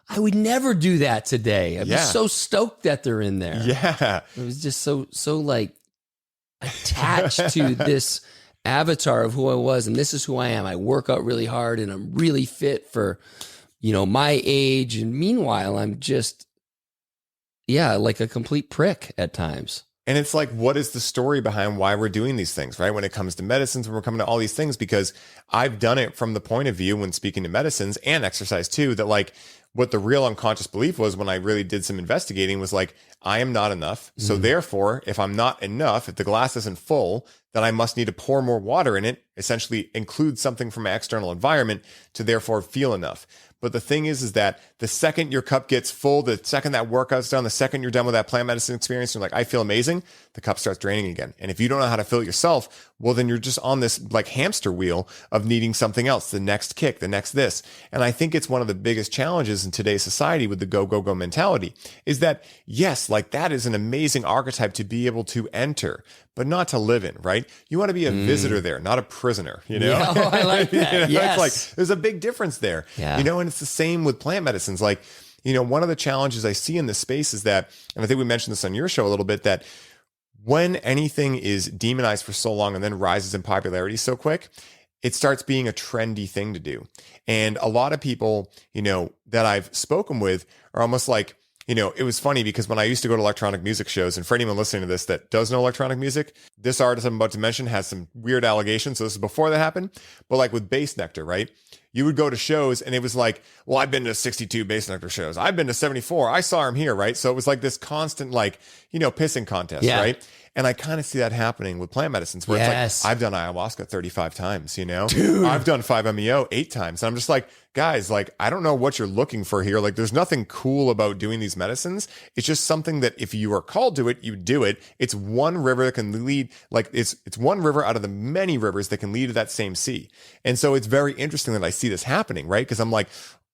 I would never do that today. I'd be so stoked that they're in there. Yeah. It was just so like attached to this avatar of who I was. And this is who I am. I work out really hard and I'm really fit for, my age. And meanwhile, I'm just, like a complete prick at times. And it's like, what is the story behind why we're doing these things, right? When it comes to medicines, when we're coming to all these things, because I've done it from the point of view when speaking to medicines and exercise too, that like what the real unconscious belief was when I really did some investigating was like, I am not enough. So therefore, if I'm not enough, if the glass isn't full, then I must need to pour more water in it, essentially include something from my external environment to therefore feel enough. But the thing is that the second your cup gets full, the second that workout's done, the second you're done with that plant medicine experience, you're like, I feel amazing, the cup starts draining again. And if you don't know how to fill it yourself, well, then you're just on this like hamster wheel of needing something else, the next kick, the next this. And I think it's one of the biggest challenges in today's society with the go, go, go mentality is that, yes, like that is an amazing archetype to be able to enter, but not to live in, right? You want to be a visitor there, not a prisoner, Yeah, I like that. Yes. It's like, there's a big difference there, and it's the same with plant medicines. Like, one of the challenges I see in this space is that, and I think we mentioned this on your show a little bit, that when anything is demonized for so long and then rises in popularity so quick, it starts being a trendy thing to do. And a lot of people, that I've spoken with are almost like, it was funny because when I used to go to electronic music shows, and for anyone listening to this that does know electronic music, this artist I'm about to mention has some weird allegations. So this is before that happened. But like with Bass Nectar, right? You would go to shows and it was like, well, I've been to 62 Bass Nectar shows. I've been to 74. I saw him here, right? So it was like this constant, like, pissing contest, right? And I kind of see that happening with plant medicines where it's like, I've done ayahuasca 35 times, Dude. I've done 5-MeO 8 times. And I'm just like, guys, like, I don't know what you're looking for here. Like, there's nothing cool about doing these medicines. It's just something that if you are called to it, you do it. It's one river that can lead, like it's one river out of the many rivers that can lead to that same sea. And so it's very interesting that I see this happening, right? Because I'm like,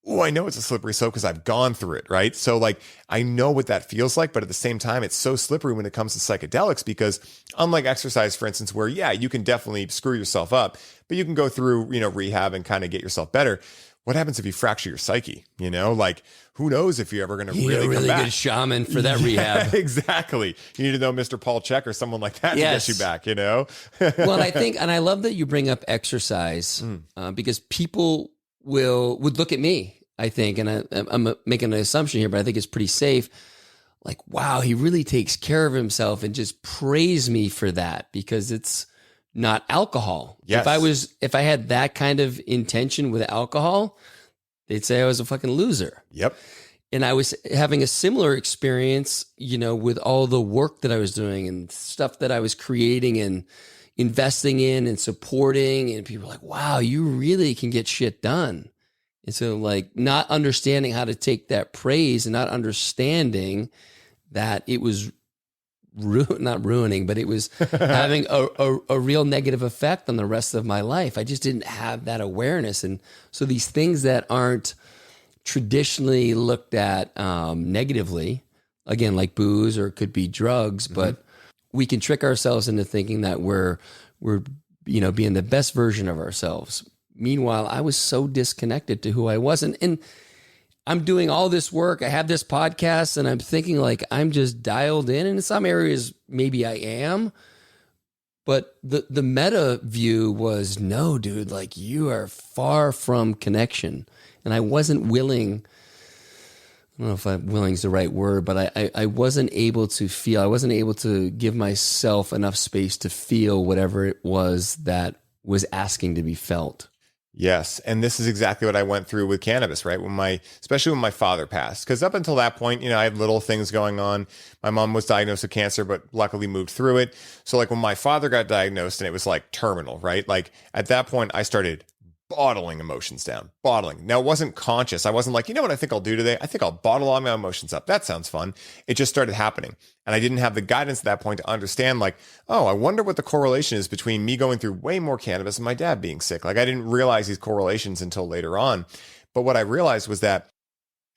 oh, I know it's a slippery slope because I've gone through it, right? So like, I know what that feels like, but at the same time, it's so slippery when it comes to psychedelics because unlike exercise, for instance, where, you can definitely screw yourself up, but you can go through, rehab and kind of get yourself better. What happens if you fracture your psyche? Like, who knows if you're ever going to really come back? Good shaman for that rehab. Exactly. You need to know Mr. Paul Check or someone like that to get you back, Well, and I love that you bring up exercise because people would look at me, I think, and I'm making an assumption here, but I think it's pretty safe. Like, wow, he really takes care of himself, and just praise me for that because it's not alcohol. Yes. If I had that kind of intention with alcohol, they'd say I was a fucking loser. Yep. And I was having a similar experience, with all the work that I was doing and stuff that I was creating and investing in and supporting, and people were like, wow, you really can get shit done. And so like not understanding how to take that praise and not understanding that it was not ruining, but it was having a real negative effect on the rest of my life. I just didn't have that awareness. And so these things that aren't traditionally looked at negatively, again, like booze or it could be drugs, but we can trick ourselves into thinking that we're being the best version of ourselves. Meanwhile, I was so disconnected to who I was. And I'm doing all this work. I have this podcast and I'm thinking like I'm just dialed in. And in some areas, maybe I am. But the meta view was, no, dude, like you are far from connection. And I wasn't willing, I don't know if willing is the right word, but I wasn't able to feel, I wasn't able to give myself enough space to feel whatever it was that was asking to be felt. Yes. And this is exactly what I went through with cannabis, right? Especially when my father passed. Because up until that point, I had little things going on. My mom was diagnosed with cancer, but luckily moved through it. So like when my father got diagnosed and it was like terminal, right? Like at that point, I started bottling emotions down, bottling. Now, it wasn't conscious. I wasn't like, you know what I think I'll do today? I think I'll bottle all my emotions up. That sounds fun. It just started happening. And I didn't have the guidance at that point to understand, like, oh, I wonder what the correlation is between me going through way more cannabis and my dad being sick. Like, I didn't realize these correlations until later on. But what I realized was that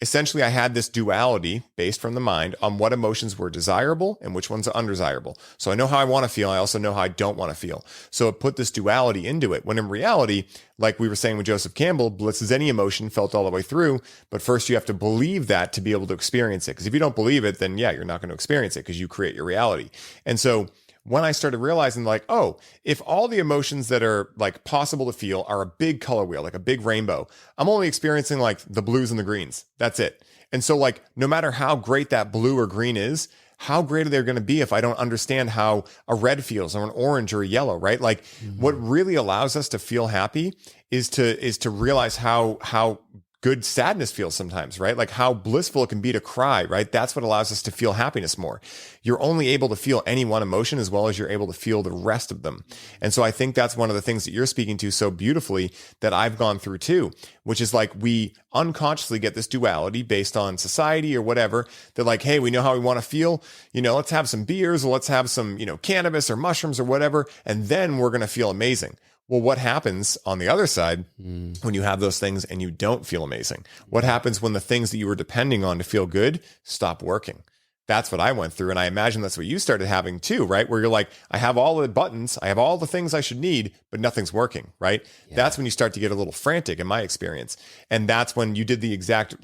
essentially I had this duality based from the mind on what emotions were desirable and which ones are undesirable. So I know how I want to feel. I also know how I don't want to feel. So it put this duality into it, when in reality, like we were saying with Joseph Campbell, bliss is any emotion felt all the way through. But first you have to believe that to be able to experience it. Because if you don't believe it, then yeah, you're not going to experience it because you create your reality. And so when I started realizing, like, oh, if all the emotions that are like possible to feel are a big color wheel, like a big rainbow, I'm only experiencing like the blues and the greens. That's it. And so like, no matter how great that blue or green is, how great are they going to be if I don't understand how a red feels or an orange or a yellow, right? Like what really allows us to feel happy is to realize how good sadness feels sometimes, right? Like how blissful it can be to cry, right? That's what allows us to feel happiness more. You're only able to feel any one emotion as well as you're able to feel the rest of them. And so I think that's one of the things that you're speaking to so beautifully that I've gone through too, which is like we unconsciously get this duality based on society or whatever. They're like, hey, we know how we want to feel. Let's have some beers or let's have some, cannabis or mushrooms or whatever. And then we're going to feel amazing. Well, what happens on the other side when you have those things and you don't feel amazing? What happens when the things that you were depending on to feel good stop working? That's what I went through. And I imagine that's what you started having too, right? Where you're like, I have all the buttons, I have all the things I should need, but nothing's working, right? Yeah. That's when you start to get a little frantic in my experience. And that's when you did the exact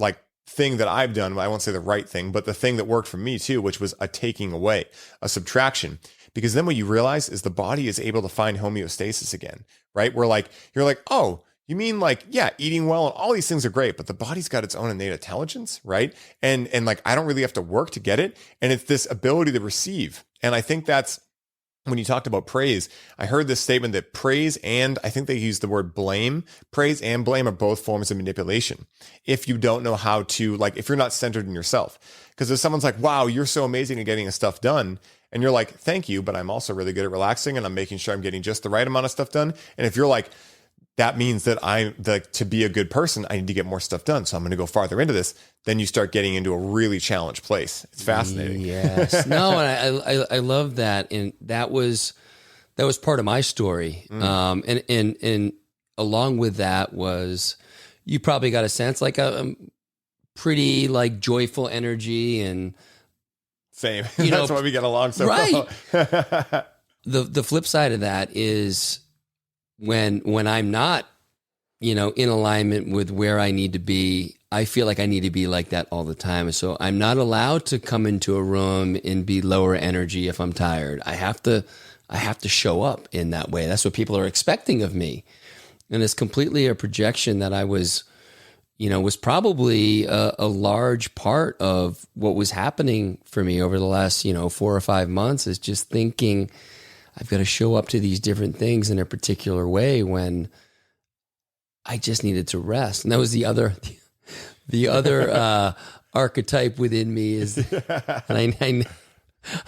thing that I've done. I won't say the right thing, but the thing that worked for me too, which was a taking away, a subtraction. Because then what you realize is the body is able to find homeostasis again, right? Where you're like, oh, you mean eating well and all these things are great, but the body's got its own innate intelligence, right? And I don't really have to work to get it. And it's this ability to receive. And I think that's when you talked about praise, I heard this statement that praise and I think they use the word blame. Praise and blame are both forms of manipulation. If you don't know how to, if you're not centered in yourself, because if someone's like, wow, you're so amazing at getting stuff done. And you're like, thank you, but I'm also really good at relaxing and I'm making sure I'm getting just the right amount of stuff done. And if you're like, that means that to be a good person, I need to get more stuff done. So I'm going to go farther into this. Then you start getting into a really challenged place. It's fascinating. Yes. No, and I love that. And that was part of my story. And along with that was, you probably got a sense a pretty joyful energy and, same. That's why we get along so well. The flip side of that is when I'm not, in alignment with where I need to be, I feel like I need to be like that all the time. So I'm not allowed to come into a room and be lower energy if I'm tired. I have to show up in that way. That's what people are expecting of me. And it's completely a projection that I was probably a large part of what was happening for me over the last, 4 or 5 months, is just thinking I've got to show up to these different things in a particular way when I just needed to rest. And that was the other archetype within me is, and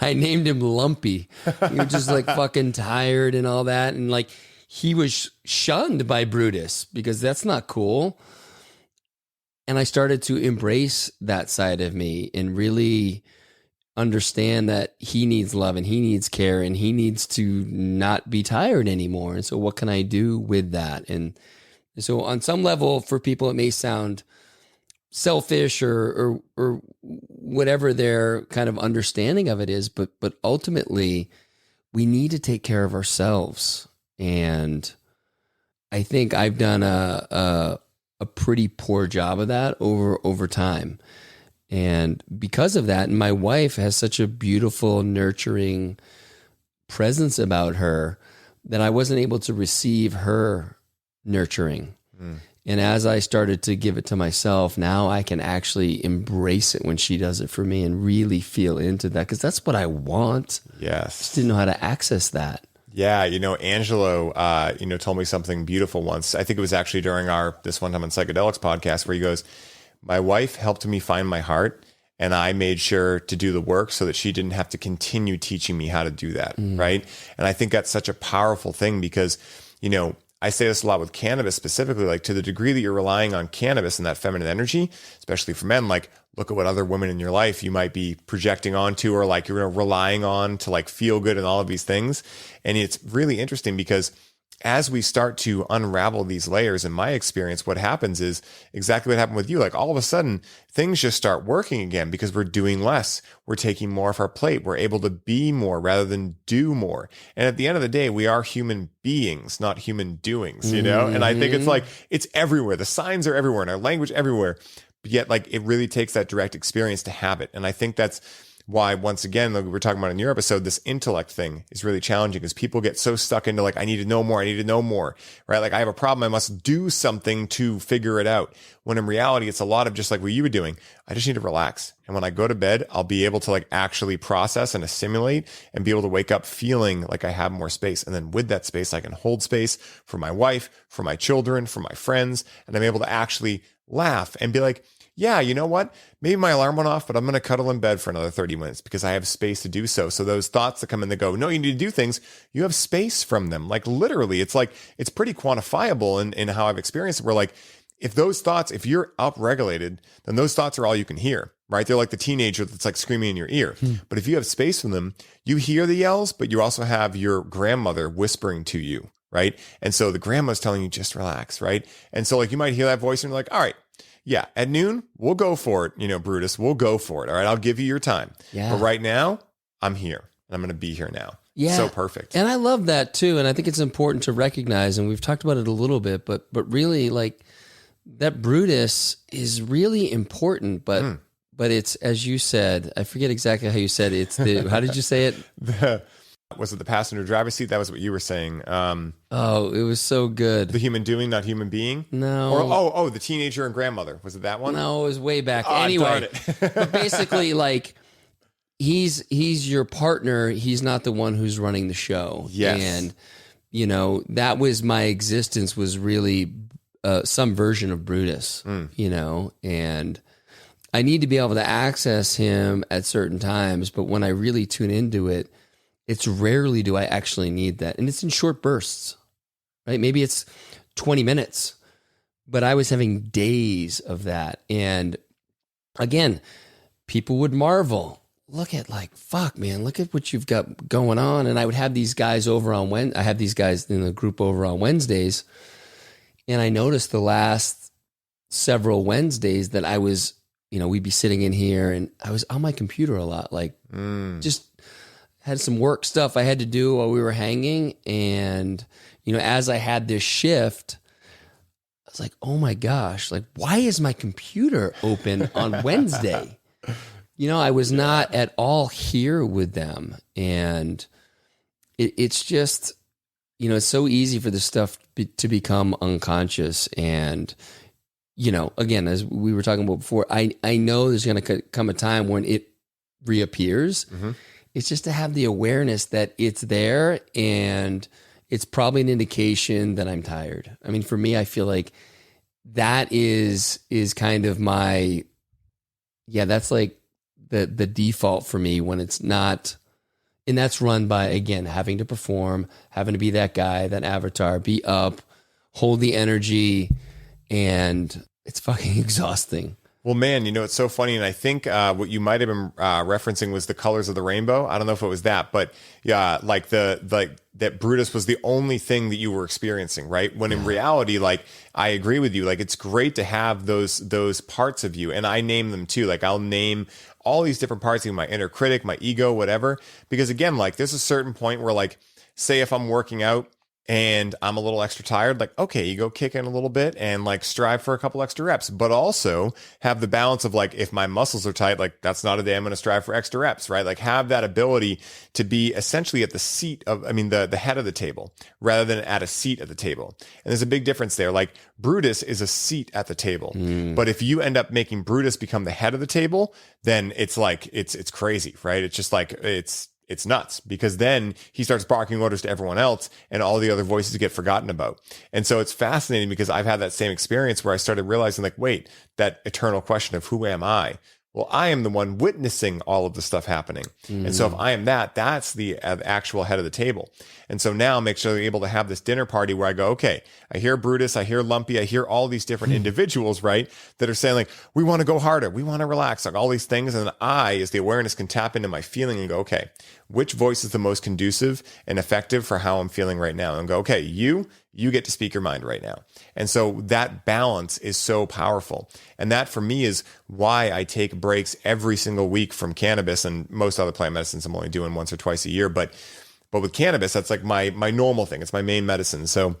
I named him Lumpy. He was just fucking tired and all that. And he was shunned by Brutus because that's not cool. And I started to embrace that side of me and really understand that he needs love and he needs care and he needs to not be tired anymore. And so what can I do with that? And so on some level, for people, it may sound selfish or whatever their kind of understanding of it is, but ultimately we need to take care of ourselves. And I think I've done a pretty poor job of that over time. And because of that, and my wife has such a beautiful, nurturing presence about her that I wasn't able to receive her nurturing. And as I started to give it to myself, now I can actually embrace it when she does it for me and really feel into that, because that's what I want. Yes. Just didn't know how to access that. Yeah, Angelo, told me something beautiful once. I think it was actually during this one time on Psychedelics podcast, where he goes, my wife helped me find my heart, and I made sure to do the work so that she didn't have to continue teaching me how to do that, right? And I think that's such a powerful thing because, I say this a lot with cannabis specifically, like to the degree that you're relying on cannabis and that feminine energy, especially for men, like look at what other women in your life you might be projecting onto, or like you're relying on to like feel good and all of these things. And it's really interesting because as we start to unravel these layers, in my experience, what happens is exactly what happened with you. Like all of a sudden, things just start working again because we're doing less. We're taking more off our plate. We're able to be more rather than do more. And at the end of the day, we are human beings, not human doings, you know? And I think it's like, it's everywhere. The signs are everywhere and our language everywhere. But yet, like, it really takes that direct experience to have it. And I think that's why, once again, like we were talking about in your episode, this intellect thing is really challenging because people get so stuck into like, I need to know more, right? Like I have a problem, I must do something to figure it out. When in reality, it's a lot of just like what you were doing. I just need to relax. And when I go to bed, I'll be able to like actually process and assimilate and be able to wake up feeling like I have more space. And then with that space, I can hold space for my wife, for my children, for my friends. And I'm able to actually laugh and be like, yeah, you know what? Maybe my alarm went off, but I'm going to cuddle in bed for another 30 minutes because I have space to do so. So those thoughts that come in that go, no, you need to do things, you have space from them. Like literally, it's like, it's pretty quantifiable in how I've experienced it. Where like, if those thoughts, if you're upregulated, then those thoughts are all you can hear, right? They're like the teenager that's like screaming in your ear. But if you have space from them, you hear the yells, but you also have your grandmother whispering to you, right? And so the grandma's telling you, just relax, right? And so like, you might hear that voice and you're like, all right, yeah, at noon, we'll go for it. You know, Brutus, we'll go for it. All right, I'll give you your time. Yeah. But right now, I'm here. And I'm going to be here now. Yeah. So perfect. And I love that too. And I think it's important to recognize, and we've talked about it a little bit, but really like that Brutus is really important, but it's, as you said, I forget exactly how you said it. It's the, how did you say it? Was it the passenger driver's seat? That was what you were saying. Oh, it was so good. The human doing, not human being? No. Or the teenager and grandmother. Was it that one? No, it was way back. Anyway, but basically like he's your partner. He's not the one who's running the show. Yes. And, you know, that was my existence was really some version of Brutus, you know, and I need to be able to access him at certain times. But when I really tune into it, it's rarely do I actually need that. And it's in short bursts, right? Maybe it's 20 minutes, but I was having days of that. And again, people would marvel. Look at like, fuck, man, look at what you've got going on. And I would have these guys over on I have these guys in the group over on Wednesdays. And I noticed the last several Wednesdays that I was, you know, we'd be sitting in here and I was on my computer a lot, like just had some work stuff I had to do while we were hanging. And, you know, as I had this shift, I was like, oh my gosh, like, why is my computer open on Wednesday? You know, I was not at all here with them. And it's just, you know, it's so easy for this stuff to become unconscious. And, you know, again, as we were talking about before, I know there's going to come a time when it reappears. It's just to have the awareness that it's there and it's probably an indication that I'm tired. I mean, for me, I feel like that is kind of my, that's like the default for me when it's not, and that's run by, again, having to perform, having to be that guy, that avatar, be up, hold the energy, and it's fucking exhausting. Well, man, you know, it's so funny. And I think what you might have been referencing was the colors of the rainbow. I don't know if it was that, but yeah, like that Brutus was the only thing that you were experiencing, right? When in reality, like, I agree with you. Like, it's great to have those parts of you. And I name them too. Like, I'll name all these different parts of my inner critic, my ego, whatever. Because again, like, there's a certain point where, like, say if I'm working out and I'm a little extra tired, like, okay, you go kick in a little bit and like strive for a couple extra reps, but also have the balance of like, if my muscles are tight, like that's not a day I'm going to strive for extra reps, right? Like have that ability to be essentially at the seat of, the head of the table rather than at a seat at the table. And there's a big difference there. Like Brutus is a seat at the table, but if you end up making Brutus become the head of the table, then it's like, it's crazy, right? It's just like, it's nuts because then he starts barking orders to everyone else and all the other voices get forgotten about. And so it's fascinating because I've had that same experience where I started realizing like, wait, that eternal question of who am I? Well, I am the one witnessing all of the stuff happening. And so if I am that's the actual head of the table. And so now make sure they're able to have this dinner party where I go, okay, I hear Brutus, I hear Lumpy, I hear all these different individuals, right, that are saying like, we want to go harder, we want to relax, like all these things. And then I, as the awareness, can tap into my feeling and go, okay, which voice is the most conducive and effective for how I'm feeling right now? And go, okay, you get to speak your mind right now. And so that balance is so powerful. And that for me is why I take breaks every single week from cannabis, and most other plant medicines I'm only doing once or twice a year. But with cannabis, that's like my normal thing. It's my main medicine. So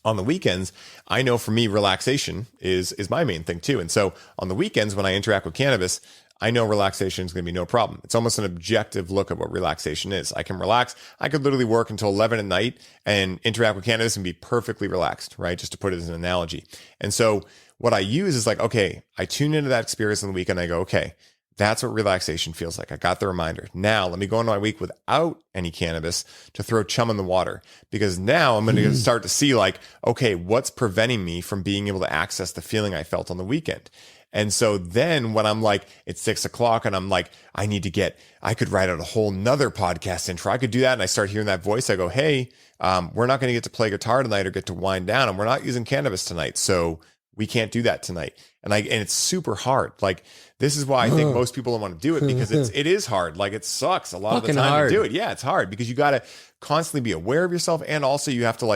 on the weekends, I know for me, relaxation is my main thing too. And so on the weekends, when I interact with cannabis, I know relaxation is going to be no problem. It's almost an objective look at what relaxation is. I can relax. I could literally work until 11 at night and interact with cannabis and be perfectly relaxed, right? Just to put it as an analogy. And so what I use is like, okay, I tune into that experience on the weekend. I go, okay, that's what relaxation feels like. I got the reminder. Now let me go into my week without any cannabis to throw chum in the water, because now I'm going to start to see like, okay, what's preventing me from being able to access the feeling I felt on the weekend? And so then when I'm like, it's 6:00 and I'm like, I could write out a whole nother podcast intro. I could do that. And I start hearing that voice. I go, hey, we're not going to get to play guitar tonight or get to wind down. And we're not using cannabis tonight. So we can't do that tonight. And it's super hard. Like, this is why I think most people don't want to do it, because it is hard. Like, it sucks a lot of the time to do it. Yeah, it's hard because you got to constantly be aware of yourself. And also you have to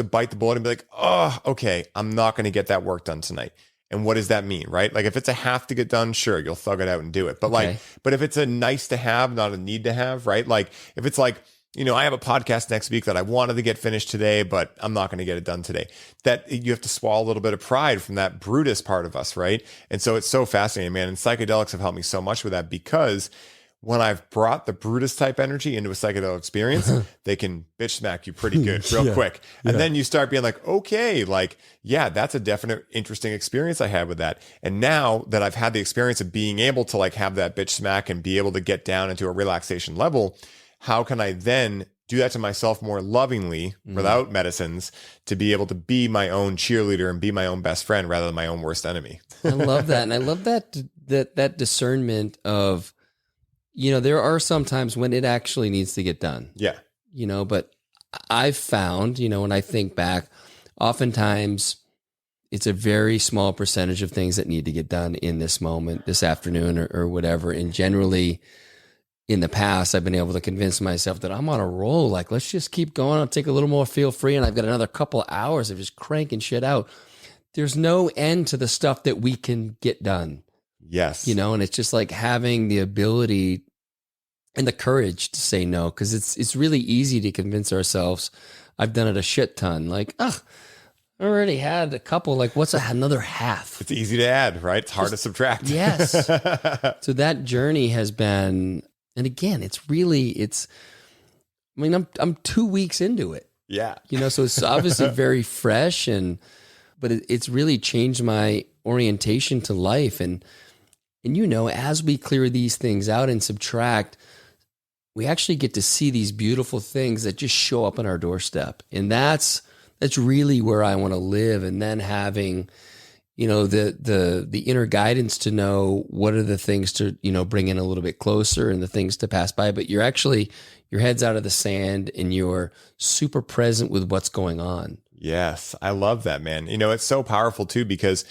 bite the bullet and be like, oh, okay, I'm not going to get that work done tonight. And what does that mean, right? Like, if it's a have to get done, sure, you'll thug it out and do it. But but if it's a nice to have, not a need to have, right? Like, if it's like, I have a podcast next week that I wanted to get finished today, but I'm not going to get it done today. That you have to swallow a little bit of pride from that Brutus part of us, right? And so it's so fascinating, man. And psychedelics have helped me so much with that, because when I've brought the Brutus type energy into a psychedelic experience, they can bitch smack you pretty good, real quick. And then you start being like, okay, like, yeah, that's a definite interesting experience I had with that. And now that I've had the experience of being able to like have that bitch smack and be able to get down into a relaxation level, how can I then do that to myself more lovingly without medicines, to be able to be my own cheerleader and be my own best friend rather than my own worst enemy? I love that. And I love that discernment of, there are some times when it actually needs to get done. Yeah. But I've found, when I think back, oftentimes it's a very small percentage of things that need to get done in this moment, this afternoon or whatever. And generally in the past, I've been able to convince myself that I'm on a roll. Like, let's just keep going. I'll take a little more feel free. And I've got another couple hours of just cranking shit out. There's no end to the stuff that we can get done. Yes. And it's just like having the ability and the courage to say no, because it's really easy to convince ourselves. I've done it a shit ton. Like, I already had a couple. Like, what's another half? It's easy to add, right? It's hard to subtract. Yes. So that journey has been, and again, I'm 2 weeks into it. Yeah. So it's obviously very fresh, but it's really changed my orientation to life. And as we clear these things out and subtract, we actually get to see these beautiful things that just show up on our doorstep. And that's really where I want to live. And then having, the inner guidance to know what are the things to, bring in a little bit closer and the things to pass by. But your head's out of the sand and you're super present with what's going on. Yes. I love that, man. It's so powerful too, because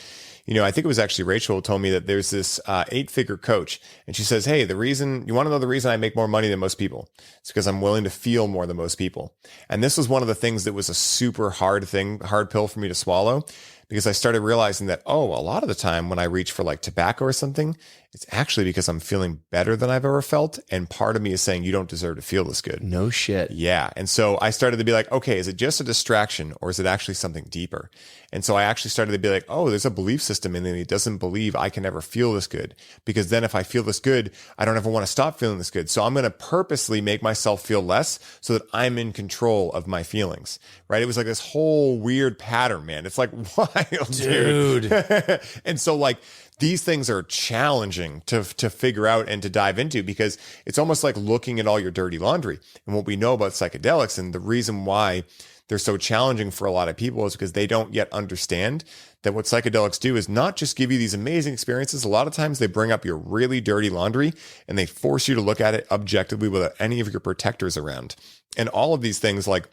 I think it was actually Rachel who told me that there's this 8-figure coach, and she says, hey, you want to know the reason I make more money than most people? It's because I'm willing to feel more than most people. And this was one of the things that was a super hard pill for me to swallow, because I started realizing that, a lot of the time when I reach for like tobacco or something, it's actually because I'm feeling better than I've ever felt. And part of me is saying, you don't deserve to feel this good. No shit. Yeah. And so I started to be like, okay, is it just a distraction or is it actually something deeper? And so I actually started to be like, there's a belief system in me that doesn't believe I can ever feel this good, because then if I feel this good, I don't ever want to stop feeling this good. So I'm going to purposely make myself feel less so that I'm in control of my feelings, right? It was like this whole weird pattern, man. It's like, why? wild, dude. And so like these things are challenging to figure out and to dive into, because it's almost like looking at all your dirty laundry. And what we know about psychedelics, and the reason why they're so challenging for a lot of people, is because they don't yet understand that what psychedelics do is not just give you these amazing experiences. A lot of times they bring up your really dirty laundry and they force you to look at it objectively without any of your protectors around. And all of these things, like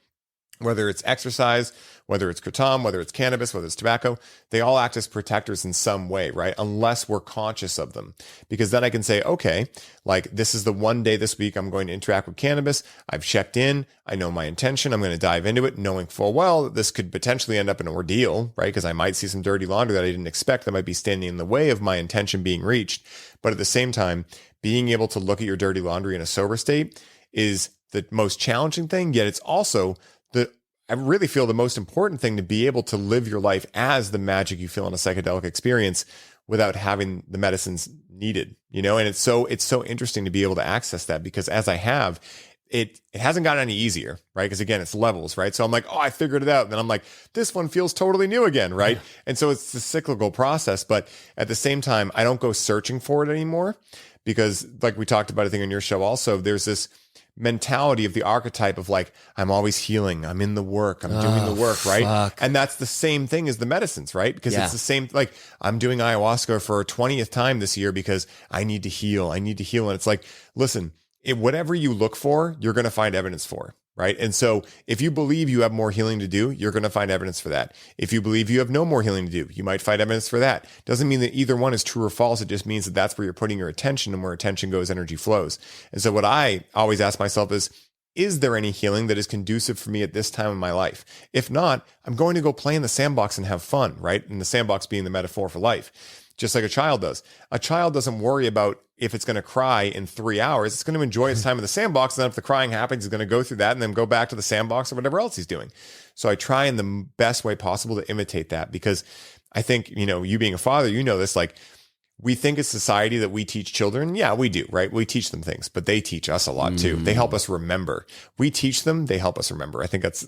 whether it's exercise, whether it's kratom, whether it's cannabis, whether it's tobacco, they all act as protectors in some way, right? Unless we're conscious of them. Because then I can say, okay, like this is the one day this week I'm going to interact with cannabis. I've checked in. I know my intention. I'm going to dive into it knowing full well that this could potentially end up in an ordeal, right? Because I might see some dirty laundry that I didn't expect that might be standing in the way of my intention being reached. But at the same time, being able to look at your dirty laundry in a sober state is the most challenging thing, yet it's also I really feel the most important thing, to be able to live your life as the magic you feel in a psychedelic experience without having the medicines needed, you know? And it's so interesting to be able to access that, because as I have, it hasn't gotten any easier, right? Because again, it's levels, right? So I'm like, oh, I figured it out. And then I'm like, this one feels totally new again, right? Yeah. And so it's a cyclical process, but at the same time, I don't go searching for it anymore, because like we talked about, I think on your show also, there's this mentality of the archetype of like, I'm always healing, I'm in the work, I'm doing the work, right? Fuck. And that's the same thing as the medicines, right? Because it's the same, like I'm doing ayahuasca for a 20th time this year because I need to heal. And it's like, listen, whatever you look for, you're going to find evidence for, right? And so if you believe you have more healing to do, you're going to find evidence for that. If you believe you have no more healing to do, you might find evidence for that. Doesn't mean that either one is true or false. It just means that that's where you're putting your attention, and where attention goes, energy flows. And so what I always ask myself is there any healing that is conducive for me at this time in my life? If not, I'm going to go play in the sandbox and have fun, right? And the sandbox being the metaphor for life. Just like a child does. A child doesn't worry about if it's going to cry in 3 hours. It's going to enjoy its time in the sandbox. And then if the crying happens, he's going to go through that and then go back to the sandbox or whatever else he's doing. So I try in the best way possible to imitate that, because I think, you know, you being a father, you know this, like we think as society that we teach children. Yeah, we do, right? We teach them things, but they teach us a lot too. They help us remember. We teach them, they help us remember. I think that's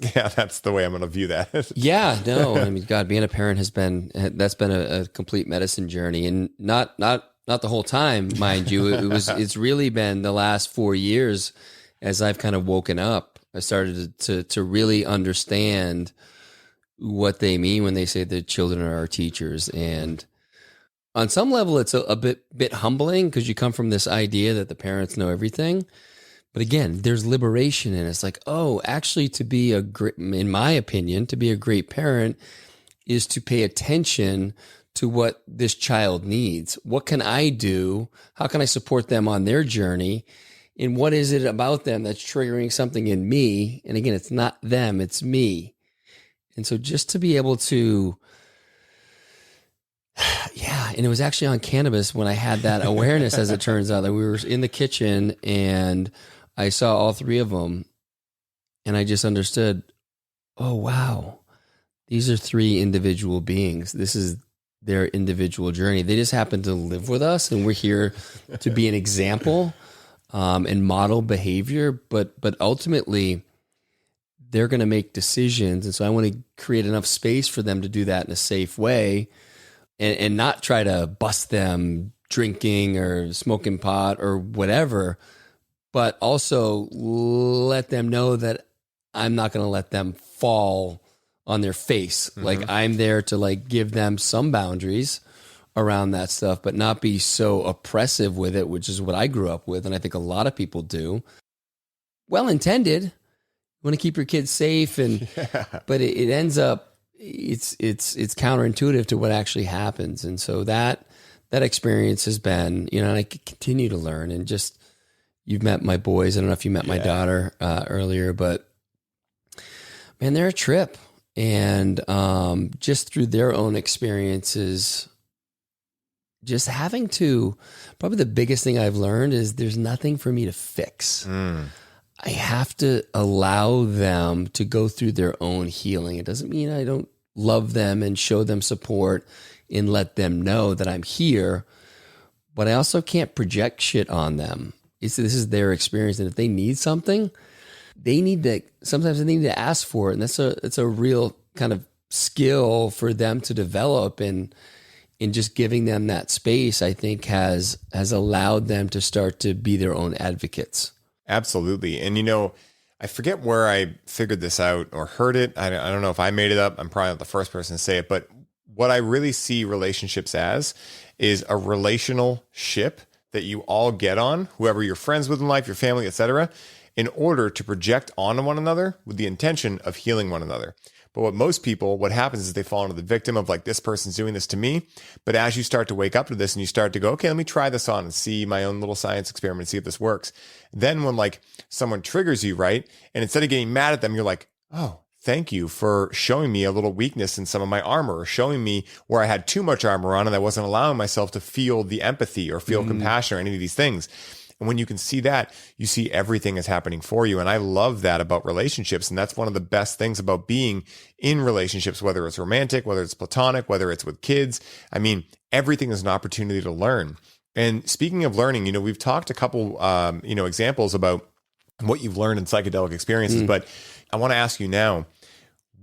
the way I'm going to view that. Yeah, no, I mean, God, being a parent that's been a complete medicine journey, and not the whole time, mind you. It's really been the last 4 years as I've kind of woken up. I started to really understand what they mean when they say that children are our teachers. And on some level, it's a bit humbling, because you come from this idea that the parents know everything. But again, there's liberation in it. It's like, oh, actually, in my opinion, to be a great parent is to pay attention to what this child needs. What can I do? How can I support them on their journey? And what is it about them that's triggering something in me? And again, it's not them, it's me. And so just to be able to, yeah, and it was actually on cannabis when I had that awareness, as it turns out, that we were in the kitchen and I saw all three of them and I just understood, oh, wow, these are three individual beings. This is their individual journey. They just happen to live with us, and we're here to be an example and model behavior. But ultimately, they're going to make decisions, and so I want to create enough space for them to do that in a safe way, and not try to bust them drinking or smoking pot or whatever, but also let them know that I'm not going to let them fall on their face. Mm-hmm. Like I'm there to like give them some boundaries around that stuff, but not be so oppressive with it, which is what I grew up with. And I think a lot of people do. Well intended. You want to keep your kids safe, but it ends up, it's counterintuitive to what actually happens. And so that experience has been, and I continue to learn. And just, you've met my boys. I don't know if you met my daughter earlier, but man, they're a trip. And just through their own experiences, just having to, probably the biggest thing I've learned is there's nothing for me to fix. I have to allow them to go through their own healing. It doesn't mean I don't love them and show them support and let them know that I'm here, but I also can't project shit on them. This is their experience. And if they need something, sometimes they need to ask for it. And it's a real kind of skill for them to develop, and in just giving them that space, I think has allowed them to start to be their own advocates. Absolutely. And, I forget where I figured this out or heard it. I don't know if I made it up. I'm probably not the first person to say it, but what I really see relationships as is a relational ship that you all get on, whoever you're friends with in life, your family, etc., in order to project onto one another with the intention of healing one another. But what happens is they fall into the victim of like, this person's doing this to me. But as you start to wake up to this and you start to go, okay, let me try this on and see my own little science experiment and see if this works. Then when like someone triggers you, right? And instead of getting mad at them, you're like, oh, thank you for showing me a little weakness in some of my armor, or showing me where I had too much armor on and I wasn't allowing myself to feel the empathy or feel compassion or any of these things. And when you can see that, you see everything is happening for you. And I love that about relationships. And that's one of the best things about being in relationships, whether it's romantic, whether it's platonic, whether it's with kids. I mean, everything is an opportunity to learn. And speaking of learning, we've talked a couple, examples about what you've learned in psychedelic experiences, but I want to ask you now,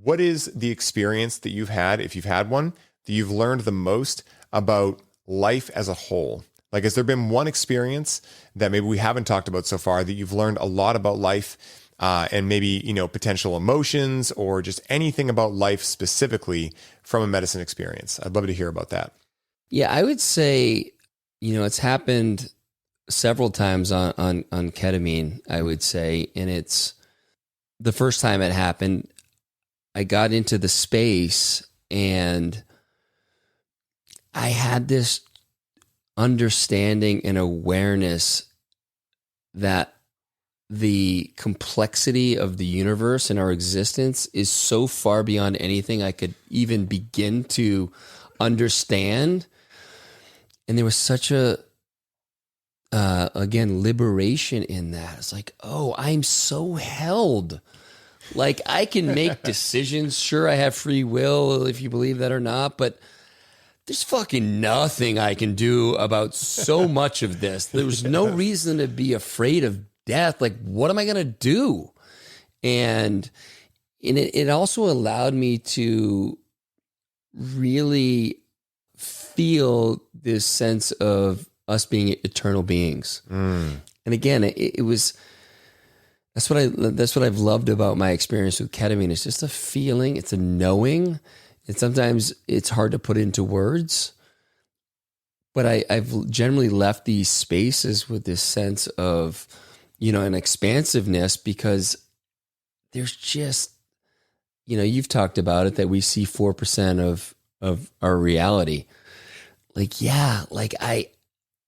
what is the experience that you've had, if you've had one, that you've learned the most about life as a whole? Like, has there been one experience that maybe we haven't talked about so far that you've learned a lot about life and maybe, potential emotions or just anything about life specifically from a medicine experience? I'd love to hear about that. Yeah, I would say, it's happened several times on ketamine, I would say. And it's the first time it happened, I got into the space and I had this understanding and awareness that the complexity of the universe and our existence is so far beyond anything I could even begin to understand. And there was such again, liberation in that. It's like, oh, I'm so held. Like, I can make decisions. Sure, I have free will, if you believe that or not, but there's fucking nothing I can do about so much of this. There was no reason to be afraid of death. Like, what am I going to do? And it also allowed me to really feel this sense of us being eternal beings. And again, it was, that's what I've loved about my experience with ketamine. It's just a feeling, it's a knowing. And sometimes it's hard to put into words, but I've generally left these spaces with this sense of, an expansiveness, because there's just, you've talked about it, that we see 4% of our reality. Like, yeah, like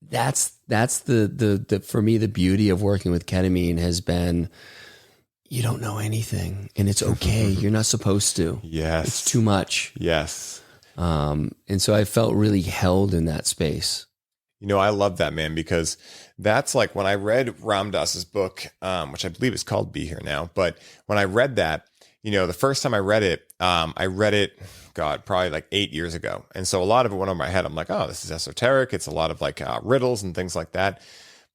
that's the for me, the beauty of working with ketamine has been, you don't know anything and it's okay. You're not supposed to. Yes. It's too much. Yes. And so I felt really held in that space. I love that, man, because that's like when I read Ram Dass's book, which I believe is called Be Here Now. But when I read that, the first time I read it, probably like 8 years ago. And so a lot of it went over my head. I'm like, oh, this is esoteric. It's a lot of like riddles and things like that.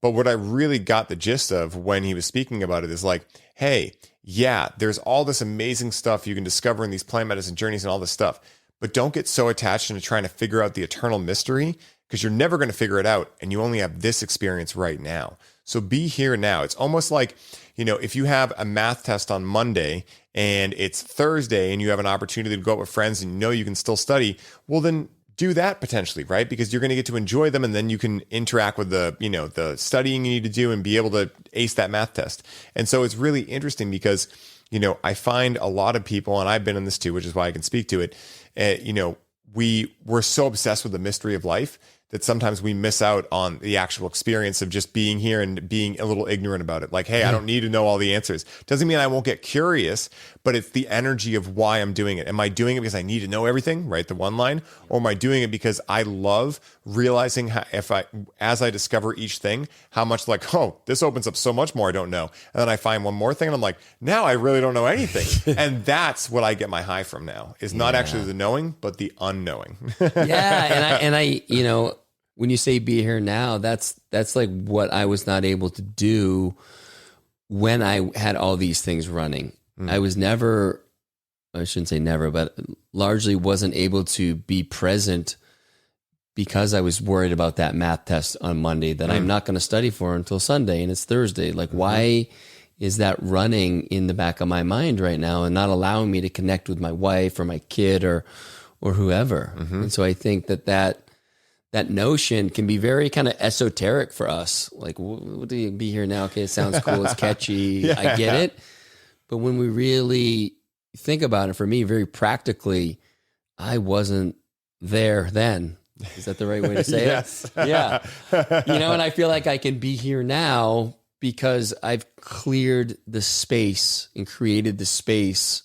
But what I really got the gist of when he was speaking about it is like, hey, yeah, there's all this amazing stuff you can discover in these plant medicine journeys and all this stuff. But don't get so attached into trying to figure out the eternal mystery, because you're never going to figure it out. And you only have this experience right now. So be here now. It's almost like, if you have a math test on Monday and it's Thursday and you have an opportunity to go out with friends and you can still study, well, then do that potentially, right? Because you're going to get to enjoy them, and then you can interact with the studying you need to do and be able to ace that math test. And so it's really interesting because, I find a lot of people, and I've been in this too, which is why I can speak to it. We're so obsessed with the mystery of life that sometimes we miss out on the actual experience of just being here and being a little ignorant about it. Like, hey, I don't need to know all the answers. Doesn't mean I won't get curious, but it's the energy of why I'm doing it. Am I doing it because I need to know everything, right? The one line, or am I doing it because I love realizing how, as I discover each thing, how much like, oh, this opens up so much more I don't know. And then I find one more thing and I'm like, now I really don't know anything. And that's what I get my high from now, is not actually the knowing, but the unknowing. And I, when you say be here now, that's like what I was not able to do when I had all these things running. I was never I shouldn't say never, but largely wasn't able to be present because I was worried about that math test on Monday that I'm not going to study for until Sunday and it's Thursday. Like, why is that running in the back of my mind right now and not allowing me to connect with my wife or my kid or whoever? And so I think that notion can be very kind of esoteric for us. Like, what do you be here now? Okay, it sounds cool. It's catchy. I get it. But when we really think about it, for me, very practically, I wasn't there then. Is that the right way to say Yes. it? Yeah. And I feel like I can be here now because I've cleared the space and created the space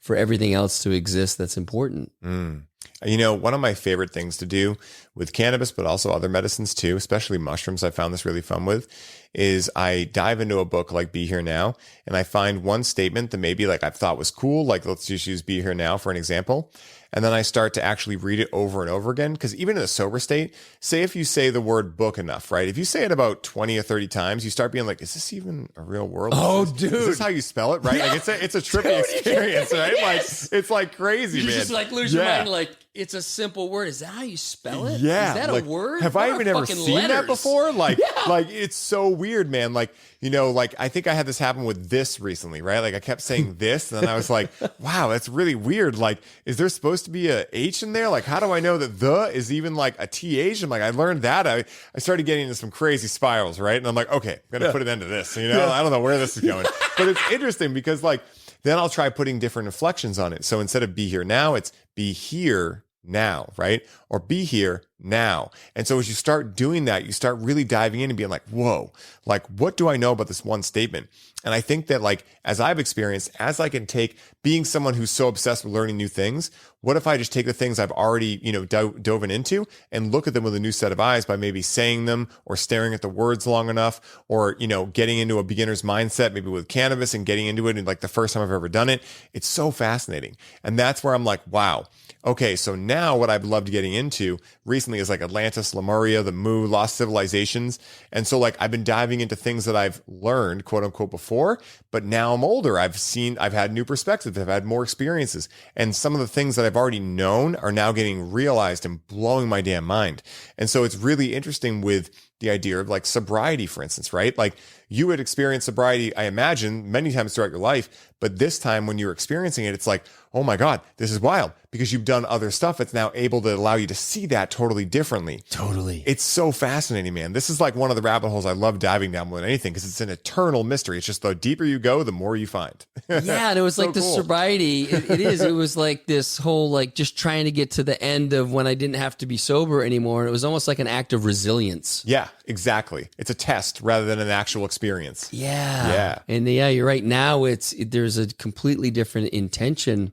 for everything else to exist that's important. One of my favorite things to do with cannabis, but also other medicines too, especially mushrooms, I found this really fun with, is I dive into a book like Be Here Now, and I find one statement that maybe like I thought was cool, like let's just use Be Here Now for an example. And then I start to actually read it over and over again. Because even in a sober state, say if you say the word book enough, right? If you say it about 20 or 30 times, you start being like, is this even a real word? Dude. Is this how you spell it, right? Yeah. Like it's a trippy experience, right? Yes. Like it's like crazy, You man. just like lose your mind. Like, it's a simple word. Is that how you spell it? Yeah. Is that like, a word? Have What I are even ever fucking seen that letters? before? Like, like it's so weird, man. Like, like I think I had this happen with this recently, right? Like I kept saying this and then I was like, wow, that's really weird. Like, is there supposed to be a H in there? Like, how do I know that the is even like a TH? I'm like, I learned that. I started getting into some crazy spirals, right? And I'm like, okay, I'm going to put an end to this. I don't know where this is going, but it's interesting because like, then I'll try putting different inflections on it. So instead of be here now, it's be here now, right? Or be here now. And so as you start doing that, you start really diving in and being like, whoa, like, what do I know about this one statement? And I think that like, as I've experienced, as I can take being someone who's so obsessed with learning new things, what if I just take the things I've already, dove into and look at them with a new set of eyes by maybe saying them or staring at the words long enough or, getting into a beginner's mindset, maybe with cannabis and getting into it. And like the first time I've ever done it, it's so fascinating. And that's where I'm like, wow. Okay, so now what I've loved getting into recently is like Atlantis, Lemuria, the Mu, Lost Civilizations. And so like I've been diving into things that I've learned, quote unquote, before, but now I'm older. I've had new perspectives. I've had more experiences. And some of the things that I've already known are now getting realized and blowing my damn mind. And so it's really interesting with the idea of like sobriety, for instance, right? Like you would experience sobriety, I imagine, many times throughout your life. But this time when you're experiencing it, it's like, oh my God, this is wild because you've done other stuff. It's now able to allow you to see that totally differently. Totally. It's so fascinating, man. This is like one of the rabbit holes I love diving down more than anything because it's an eternal mystery. It's just the deeper you go, the more you find. Yeah. And it was So like the cool. sobriety. It is. It was like this whole, like just trying to get to the end of when I didn't have to be sober anymore. And it was almost like an act of resilience. Yeah, exactly. It's a test rather than an actual experience. Yeah. Yeah. And yeah, you're right. Now there's a completely different intention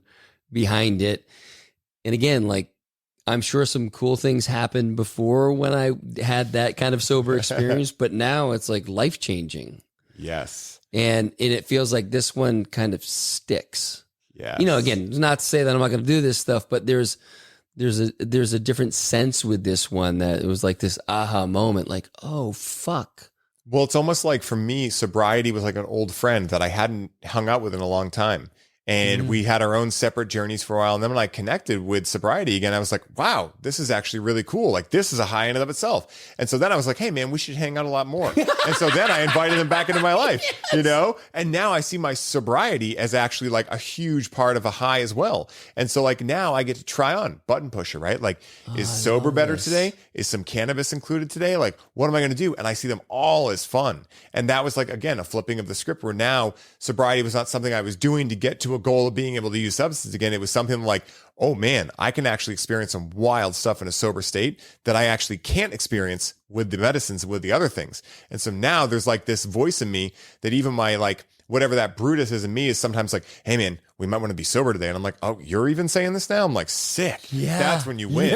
behind it. And again, like I'm sure some cool things happened before when I had that kind of sober experience, but now it's like life changing. Yes. And it feels like this one kind of sticks. Yeah. Again, not to say that I'm not going to do this stuff, but there's a different sense with this one that it was like this aha moment, like, oh, fuck. Well, it's almost like for me, sobriety was like an old friend that I hadn't hung out with in a long time. And we had our own separate journeys for a while. And then when I connected with sobriety again, I was like, wow, this is actually really cool. Like this is a high in and of itself. And so then I was like, hey man, we should hang out a lot more. And so then I invited him back into my life, and now I see my sobriety as actually like a huge part of a high as well. And so like now I get to try on button pusher, right? Like is sober better today? Is some cannabis included today? Like what am I going to do? And I see them all as fun. And that was like, again, a flipping of the script where now sobriety was not something I was doing to get to a goal of being able to use substances again. It was something like, oh man, I can actually experience some wild stuff in a sober state that I actually can't experience with the medicines and with the other things. And so now there's like this voice in me that even my like, whatever that Brutus is in me is sometimes like, hey man, we might want to be sober today. And I'm like, oh, you're even saying this now? I'm like, sick. Yeah. That's when you win,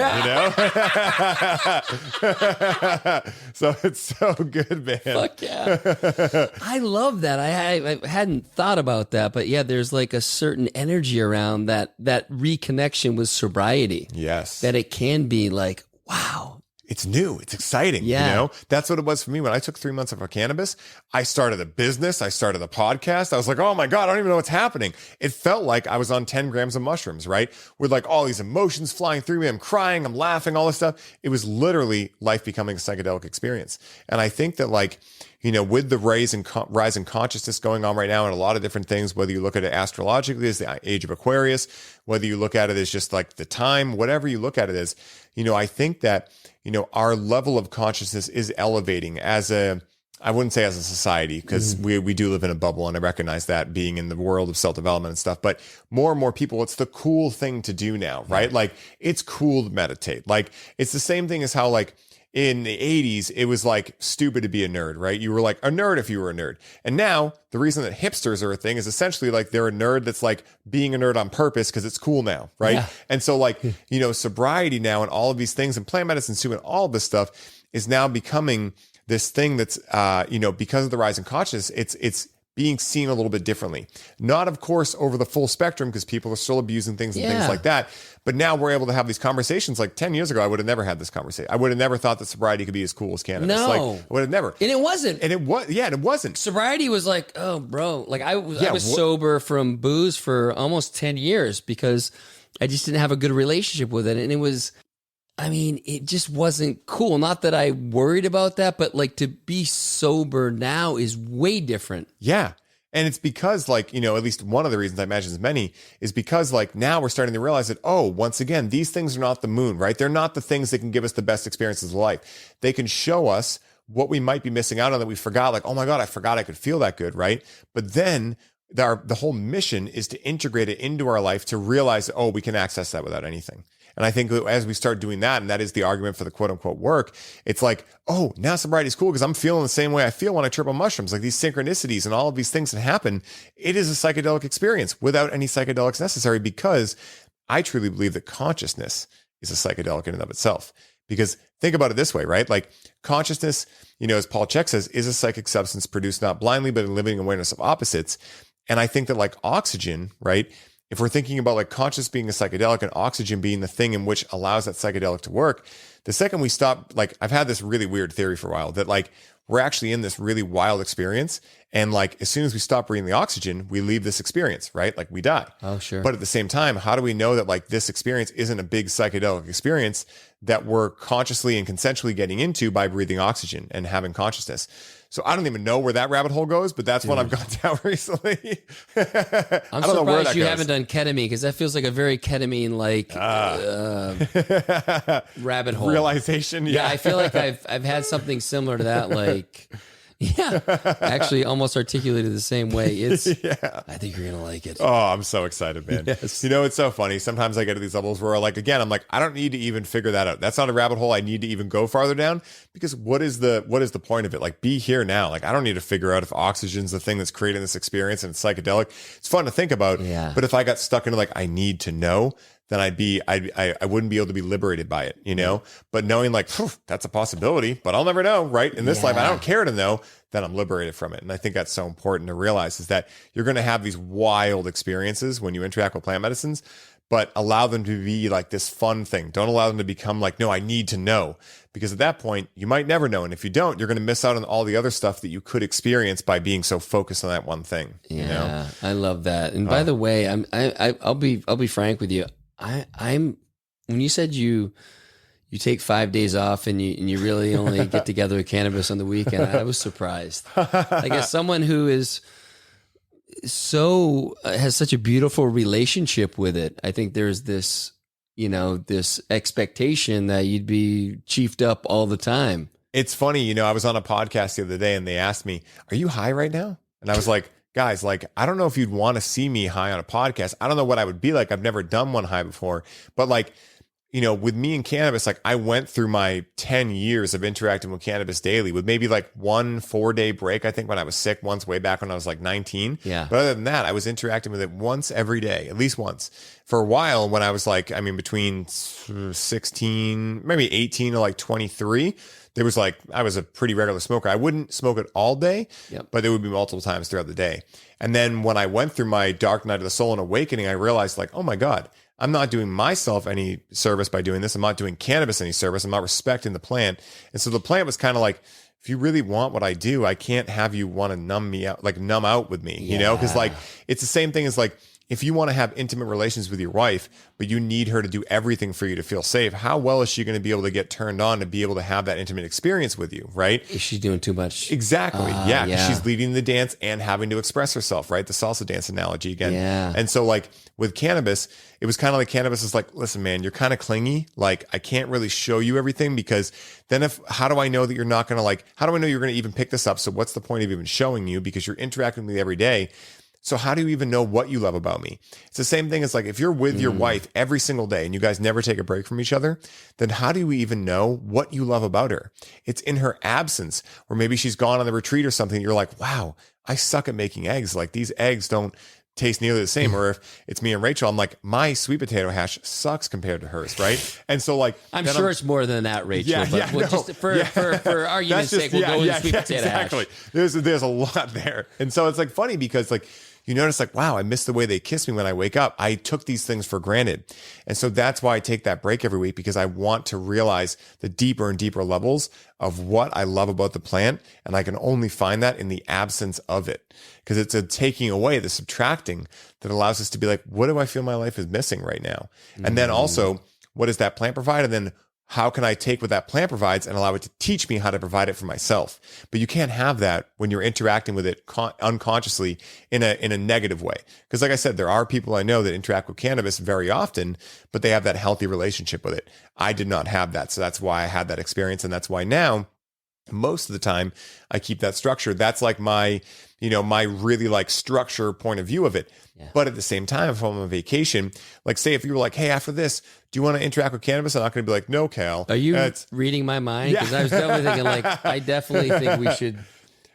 So it's so good, man. Fuck yeah. I love that. I hadn't thought about that, but yeah, there's like a certain energy around that reconnection with sobriety. Yes. That it can be like, wow. it's new. It's exciting. Yeah. You know, that's what it was for me when I took 3 months of cannabis. I started a business. I started a podcast. I was like, oh my God, I don't even know what's happening. It felt like I was on 10 grams of mushrooms, right? With like all these emotions flying through me. I'm crying, I'm laughing, all this stuff. It was literally life becoming a psychedelic experience. And I think that like, you know, with the rise in consciousness going on right now and a lot of different things, whether you look at it astrologically as the age of Aquarius, whether you look at it as just like the time, whatever you look at it as, you know, I think that, you know, our level of consciousness is elevating as I wouldn't say as a society, because we do live in a bubble, and I recognize that being in the world of self-development and stuff, but more and more people, it's the cool thing to do now, right? Like it's cool to meditate. Like it's the same thing as how like, in the 80s, it was like stupid to be a nerd, right? You were like a nerd if you were a nerd. And now the reason that hipsters are a thing is essentially like they're a nerd that's like being a nerd on purpose because it's cool now, right? Yeah. And so like, you know, sobriety now and all of these things and plant medicine too and all of this stuff is now becoming this thing that's, you know, because of the rise in consciousness, it's being seen a little bit differently. Not, of course, over the full spectrum because people are still abusing things and things like that. But now we're able to have these conversations. Like 10 years ago, I would have never had this conversation. I would have never thought that sobriety could be as cool as cannabis. No. Like, I would have never. And it wasn't. And it was, and it wasn't. Sobriety was like, oh, bro. Like I was sober from booze for almost 10 years because I just didn't have a good relationship with it. And it was, I mean, it just wasn't cool. Not that I worried about that, but like to be sober now is way different. Yeah. And it's because like, you know, at least one of the reasons I imagine as many is because like now we're starting to realize that, oh, once again, these things are not the moon, right? They're not the things that can give us the best experiences of life. They can show us what we might be missing out on that we forgot. Like, oh my God, I forgot I could feel that good, right? But then the whole mission is to integrate it into our life to realize, oh, we can access that without anything. And I think as we start doing that, and that is the argument for the quote unquote work, it's like, oh, now sobriety is cool because I'm feeling the same way I feel when I trip on mushrooms, like these synchronicities and all of these things that happen. It is a psychedelic experience without any psychedelics necessary because I truly believe that consciousness is a psychedelic in and of itself. Because think about it this way, right? Like consciousness, you know, as Paul Chek says, is a psychic substance produced not blindly, but in limiting awareness of opposites. And I think that like oxygen, right? If we're thinking about like conscious being a psychedelic and oxygen being the thing in which allows that psychedelic to work, the second we stop, like I've had this really weird theory for a while that like we're actually in this really wild experience. And like as soon as we stop breathing the oxygen, we leave this experience, right? Like we die. Oh, sure. But at the same time, how do we know that like this experience isn't a big psychedelic experience that we're consciously and consensually getting into by breathing oxygen and having consciousness? So I don't even know where that rabbit hole goes, but that's what I've gone down recently. I'm surprised you haven't done ketamine because that feels like a very ketamine-like rabbit hole. Realization. Yeah, I feel like I've had something similar to that. Like, yeah, actually almost articulated the same way. It's, I think you're going to like it. Oh, I'm so excited, man. Yes. You know, it's so funny. Sometimes I get to these levels where like, again, I'm like, I don't need to even figure that out. That's not a rabbit hole I need to even go farther down because what is the point of it? Like be here now. Like I don't need to figure out if oxygen's the thing that's creating this experience and it's psychedelic. It's fun to think about. Yeah. But if I got stuck into like, I need to know, then I wouldn't be able to be liberated by it, you know? But knowing like, that's a possibility, but I'll never know, right? In this life, I don't care to know, then I'm liberated from it. And I think that's so important to realize is that you're going to have these wild experiences when you interact with plant medicines, but allow them to be like this fun thing. Don't allow them to become like, no, I need to know. Because at that point, you might never know. And if you don't, you're going to miss out on all the other stuff that you could experience by being so focused on that one thing. Yeah, you know? I love that. And by the way, I'll be frank with you. I'm when you said you take 5 days off and you really only get together with cannabis on the weekend, I was surprised. Like as someone who is has such a beautiful relationship with it, I think there's this, you know, this expectation that you'd be chiefed up all the time. It's funny, you know, I was on a podcast the other day and they asked me, "Are you high right now?" And I was like, guys, like, I don't know if you'd want to see me high on a podcast. I don't know what I would be like. I've never done one high before. But like, you know, with me and cannabis, like I went through my 10 years of interacting with cannabis daily with maybe like 1 4-day break. I think when I was sick once way back when I was like 19. Yeah. But other than that, I was interacting with it once every day, at least once. For a while when I was like, I mean, between 16, maybe 18 to like 23, there was like, I was a pretty regular smoker. I wouldn't smoke it all day, but there would be multiple times throughout the day. And then when I went through my dark night of the soul and awakening, I realized like, oh my God, I'm not doing myself any service by doing this. I'm not doing cannabis any service. I'm not respecting the plant. And so the plant was kind of like, if you really want what I do, I can't have you want to numb out with me, you know? Because like, it's the same thing as like, if you want to have intimate relations with your wife, but you need her to do everything for you to feel safe, how well is she going to be able to get turned on to be able to have that intimate experience with you, right? Is she doing too much? Exactly. Yeah. 'Cause she's leading the dance and having to express herself, right? The salsa dance analogy again. Yeah. And so like with cannabis, it was kind of like cannabis is like, listen, man, you're kind of clingy. Like I can't really show you everything because then how do I know that you're not going to like, how do I know you're going to even pick this up? So what's the point of even showing you? Because you're interacting with me every day. So how do you even know what you love about me? It's the same thing as like if you're with your wife every single day and you guys never take a break from each other, then how do we even know what you love about her? It's in her absence, or maybe she's gone on the retreat or something. You're like, wow, I suck at making eggs. Like these eggs don't taste nearly the same. Or if it's me and Rachel, I'm like, my sweet potato hash sucks compared to hers, right? And so like, I'm sure it's more than that, Rachel. Just for argument's sake, we'll go with sweet potato hash. There's a lot there. And so it's like funny because like, you notice like, wow, I miss the way they kiss me when I wake up. I took these things for granted. And so that's why I take that break every week, because I want to realize the deeper and deeper levels of what I love about the plant. And I can only find that in the absence of it, because it's a taking away, the subtracting that allows us to be like, what do I feel my life is missing right now? And then also, what does that plant provide? And then how can I take what that plant provides and allow it to teach me how to provide it for myself? But you can't have that when you're interacting with it unconsciously in a negative way. Because like I said, there are people I know that interact with cannabis very often, but they have that healthy relationship with it. I did not have that. So that's why I had that experience. And that's why now, most of the time, I keep that structure. That's like my really like structure point of view of it. Yeah. But at the same time, if I'm on vacation, like say if you were like, hey, after this, do you want to interact with cannabis? I'm not going to be like, no, Cal. Are you reading my mind? Because I was definitely thinking like, I definitely think we should.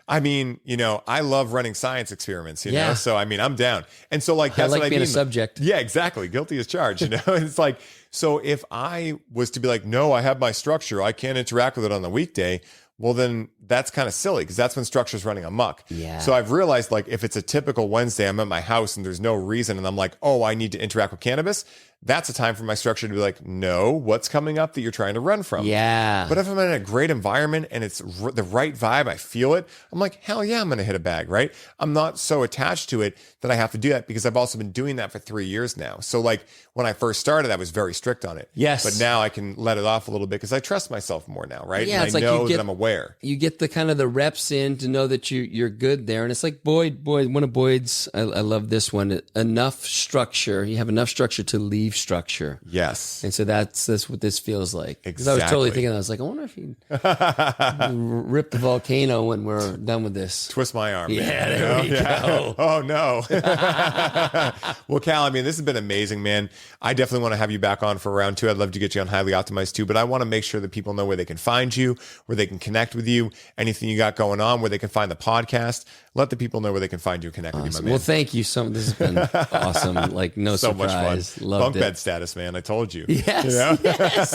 I mean, I love running science experiments, you know? So, I mean, I'm down. And so like, that's what I mean. Being a subject. Yeah, exactly. Guilty as charged, It's like, so if I was to be like, no, I have my structure, I can't interact with it on the weekday. Well, then that's kind of silly, because that's when structure's running amok. Yeah. So I've realized like if it's a typical Wednesday, I'm at my house and there's no reason and I'm like, oh, I need to interact with cannabis. That's a time for my structure to be like, no, what's coming up that you're trying to run from? Yeah. But if I'm in a great environment and it's the right vibe, I feel it, I'm like, hell yeah, I'm going to hit a bag, right? I'm not so attached to it that I have to do that, because I've also been doing that for 3 years now. So like when I first started, I was very strict on it. Yes. But now I can let it off a little bit because I trust myself more now, right? Yeah, and it's I like know that I'm aware. You get the kind of the reps in to know that you're good there. And it's like Boyd, one of Boyd's, I love this one, enough structure. You have enough structure to leave structure. Yes. And so that's what this feels like. Exactly. Because I was totally thinking, I was like, I wonder if he rip the volcano when we're done with this. Twist my arm. Yeah, there we go. Oh, no. Well, Cal, I mean, this has been amazing, man. I definitely want to have you back on for round 2. I'd love to get you on Highly Optimized too, but I want to make sure that people know where they can find you, where they can connect with you, anything you got going on, where they can find the podcast. Let the people know where they can find you and connect with you, my man. Well, thank you. This has been awesome. Like, no so surprise. Much fun. Loved Bunk it. bed status, man. I told you. Yes. Yes.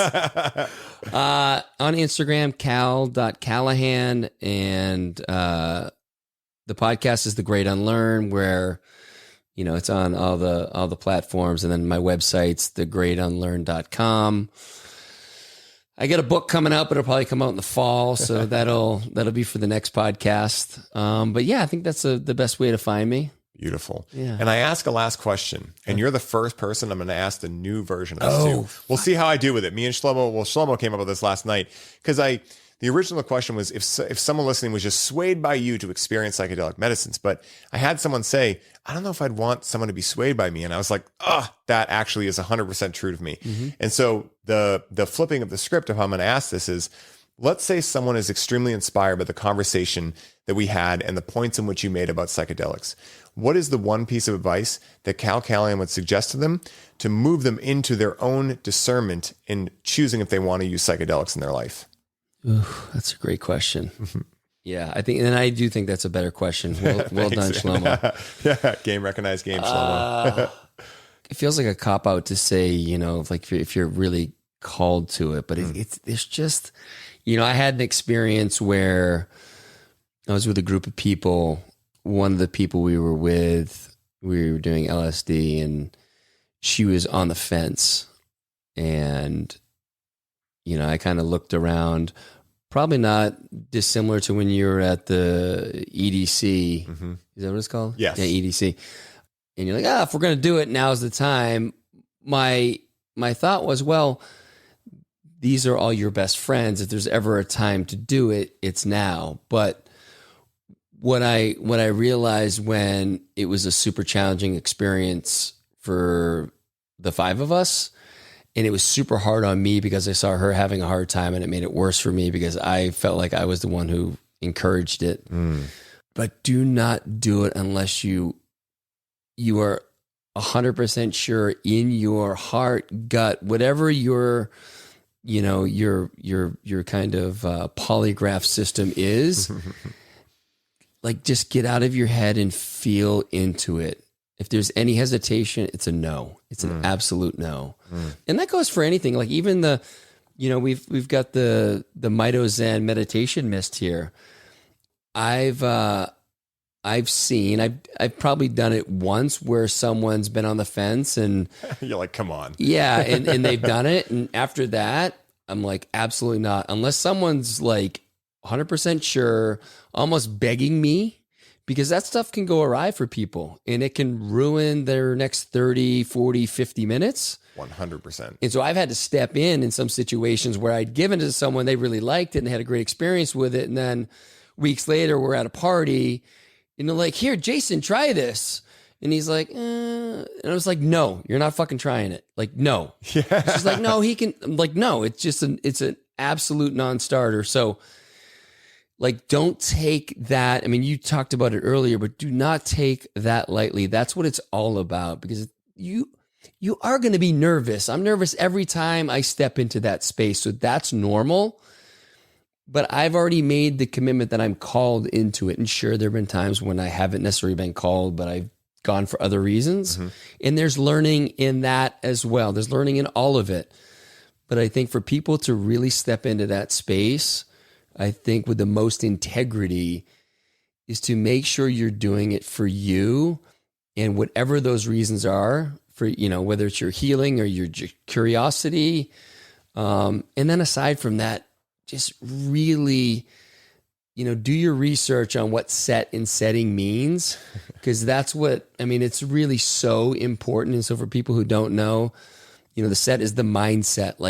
On Instagram, cal.callahan, and the podcast is The Great Unlearn, where it's on all the platforms, and then my website's thegreatunlearn.com. I got a book coming out, but it'll probably come out in the fall, so that'll be for the next podcast. But yeah, I think that's the best way to find me. Beautiful. Yeah. And I ask a last question, and you're the first person I'm going to ask the new version of this too. We'll see how I do with it. Me and Shlomo came up with this last night, because the original question was if someone listening was just swayed by you to experience psychedelic medicines. But I had someone say, I don't know if I'd want someone to be swayed by me. And I was like, that actually is 100% true to me. Mm-hmm. And so the flipping of the script of how I'm going to ask this is, let's say someone is extremely inspired by the conversation that we had and the points in which you made about psychedelics. What is the one piece of advice that Cal Callahan would suggest to them to move them into their own discernment in choosing if they want to use psychedelics in their life? Ooh, that's a great question. Yeah, I do think that's a better question. Well done, Shlomo. Yeah, game recognized game, Shlomo. It feels like a cop out to say, like if you're really called to it, but it's just, I had an experience where I was with a group of people. One of the people we were with, we were doing LSD, and she was on the fence. And, I kind of looked around, probably not dissimilar to when you were at the EDC. Mm-hmm. Is that what it's called? Yes. Yeah, EDC. And you're like, if we're going to do it, now's the time. My thought was, well, these are all your best friends. If there's ever a time to do it, it's now. But what I realized when it was a super challenging experience for the five of us, and it was super hard on me because I saw her having a hard time, and it made it worse for me because I felt like I was the one who encouraged it. But do not do it unless you are 100% sure in your heart, gut, whatever your kind of polygraph system is. Like, just get out of your head and feel into it. If there's any hesitation, it's a no. It's an absolute no. And that goes for anything. Like, even we've got the Mito Zen meditation mist here. I've probably done it once where someone's been on the fence and you're like, come on. Yeah. And they've done it. And after that, I'm like, absolutely not. Unless someone's like 100% sure, almost begging me, because that stuff can go awry for people and it can ruin their next 30, 40, 50 minutes. 100%. And so I've had to step in some situations where I'd given it to someone, they really liked it and had a great experience with it. And then weeks later, we're at a party and they're like, here, Jason, try this. And he's like, and I was like, no, you're not fucking trying it. Like, no. Yeah. She's like, no, he can. I'm like, no, it's just it's an absolute non-starter. So, like, don't take that. I mean, you talked about it earlier, but do not take that lightly. That's what it's all about, because you are going to be nervous. I'm nervous every time I step into that space. So that's normal. But I've already made the commitment that I'm called into it. And sure, there have been times when I haven't necessarily been called, but I've gone for other reasons. Mm-hmm. And there's learning in that as well. There's learning in all of it. But I think for people to really step into that space, I think with the most integrity is to make sure you're doing it for you, and whatever those reasons are for, whether it's your healing or your curiosity. And then aside from that, just really, do your research on what set and setting means, because that's what, it's really so important. And so for people who don't know, the set is the mindset,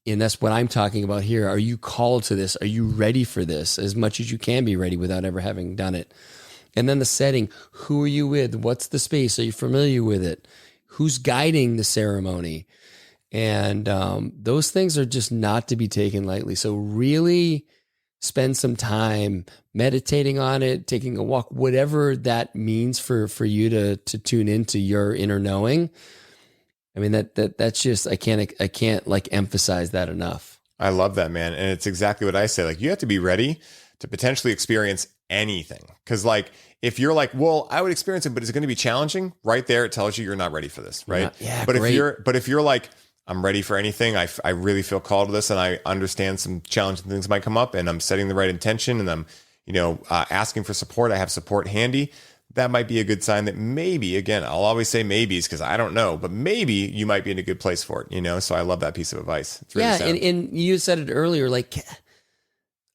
and that's what I'm talking about here. Are you called to this? Are you ready for this as much as you can be ready without ever having done it? And then the setting, who are you with? What's the space? Are you familiar with it? Who's guiding the ceremony? And those things are just not to be taken lightly. So really spend some time meditating on it, taking a walk, whatever that means for you to tune into your inner knowing. That's just, I can't emphasize that enough. I love that, man. And it's exactly what I say. You have to be ready to potentially experience anything. Cause if you're like, well, I would experience it, but it's going to be challenging, right there, it tells you you're not ready for this. Right. Yeah. But great. if you're like, I'm ready for anything, I really feel called to this, and I understand some challenging things might come up, and I'm setting the right intention, and I'm, asking for support. I have support handy. That might be a good sign that maybe, again, I'll always say maybes because I don't know, but maybe you might be in a good place for it, So I love that piece of advice. It's really sound. And you said it earlier,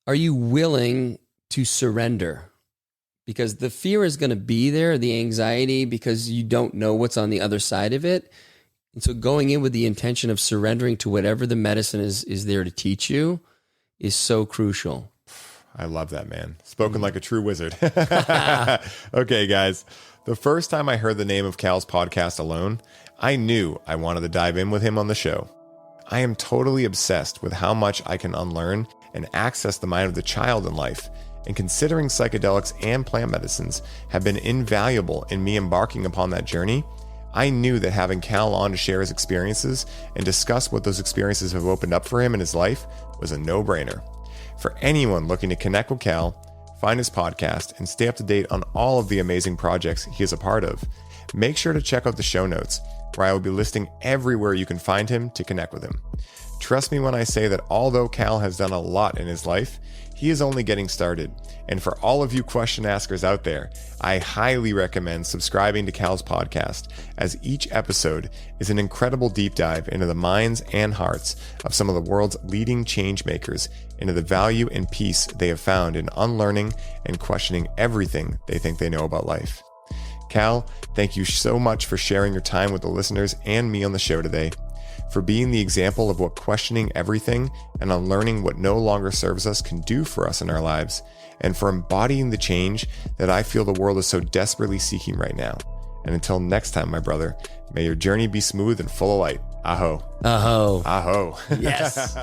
are you willing to surrender? Because the fear is going to be there, the anxiety, because you don't know what's on the other side of it. And so going in with the intention of surrendering to whatever the medicine is there to teach you is so crucial. I love that, man. Spoken like a true wizard. Okay, guys. The first time I heard the name of Cal's podcast alone, I knew I wanted to dive in with him on the show. I am totally obsessed with how much I can unlearn and access the mind of the child in life. And considering psychedelics and plant medicines have been invaluable in me embarking upon that journey, I knew that having Cal on to share his experiences and discuss what those experiences have opened up for him in his life was a no-brainer. For anyone looking to connect with Cal, find his podcast, and stay up to date on all of the amazing projects he is a part of, make sure to check out the show notes, where I will be listing everywhere you can find him to connect with him. Trust me when I say that although Cal has done a lot in his life, he is only getting started. And for all of you question askers out there, I highly recommend subscribing to Cal's podcast, as each episode is an incredible deep dive into the minds and hearts of some of the world's leading change makers, into the value and peace they have found in unlearning and questioning everything they think they know about life. Cal, thank you so much for sharing your time with the listeners and me on the show today, for being the example of what questioning everything and unlearning what no longer serves us can do for us in our lives, and for embodying the change that I feel the world is so desperately seeking right now. And until next time, my brother, may your journey be smooth and full of light. Aho. Aho. Aho. Yes.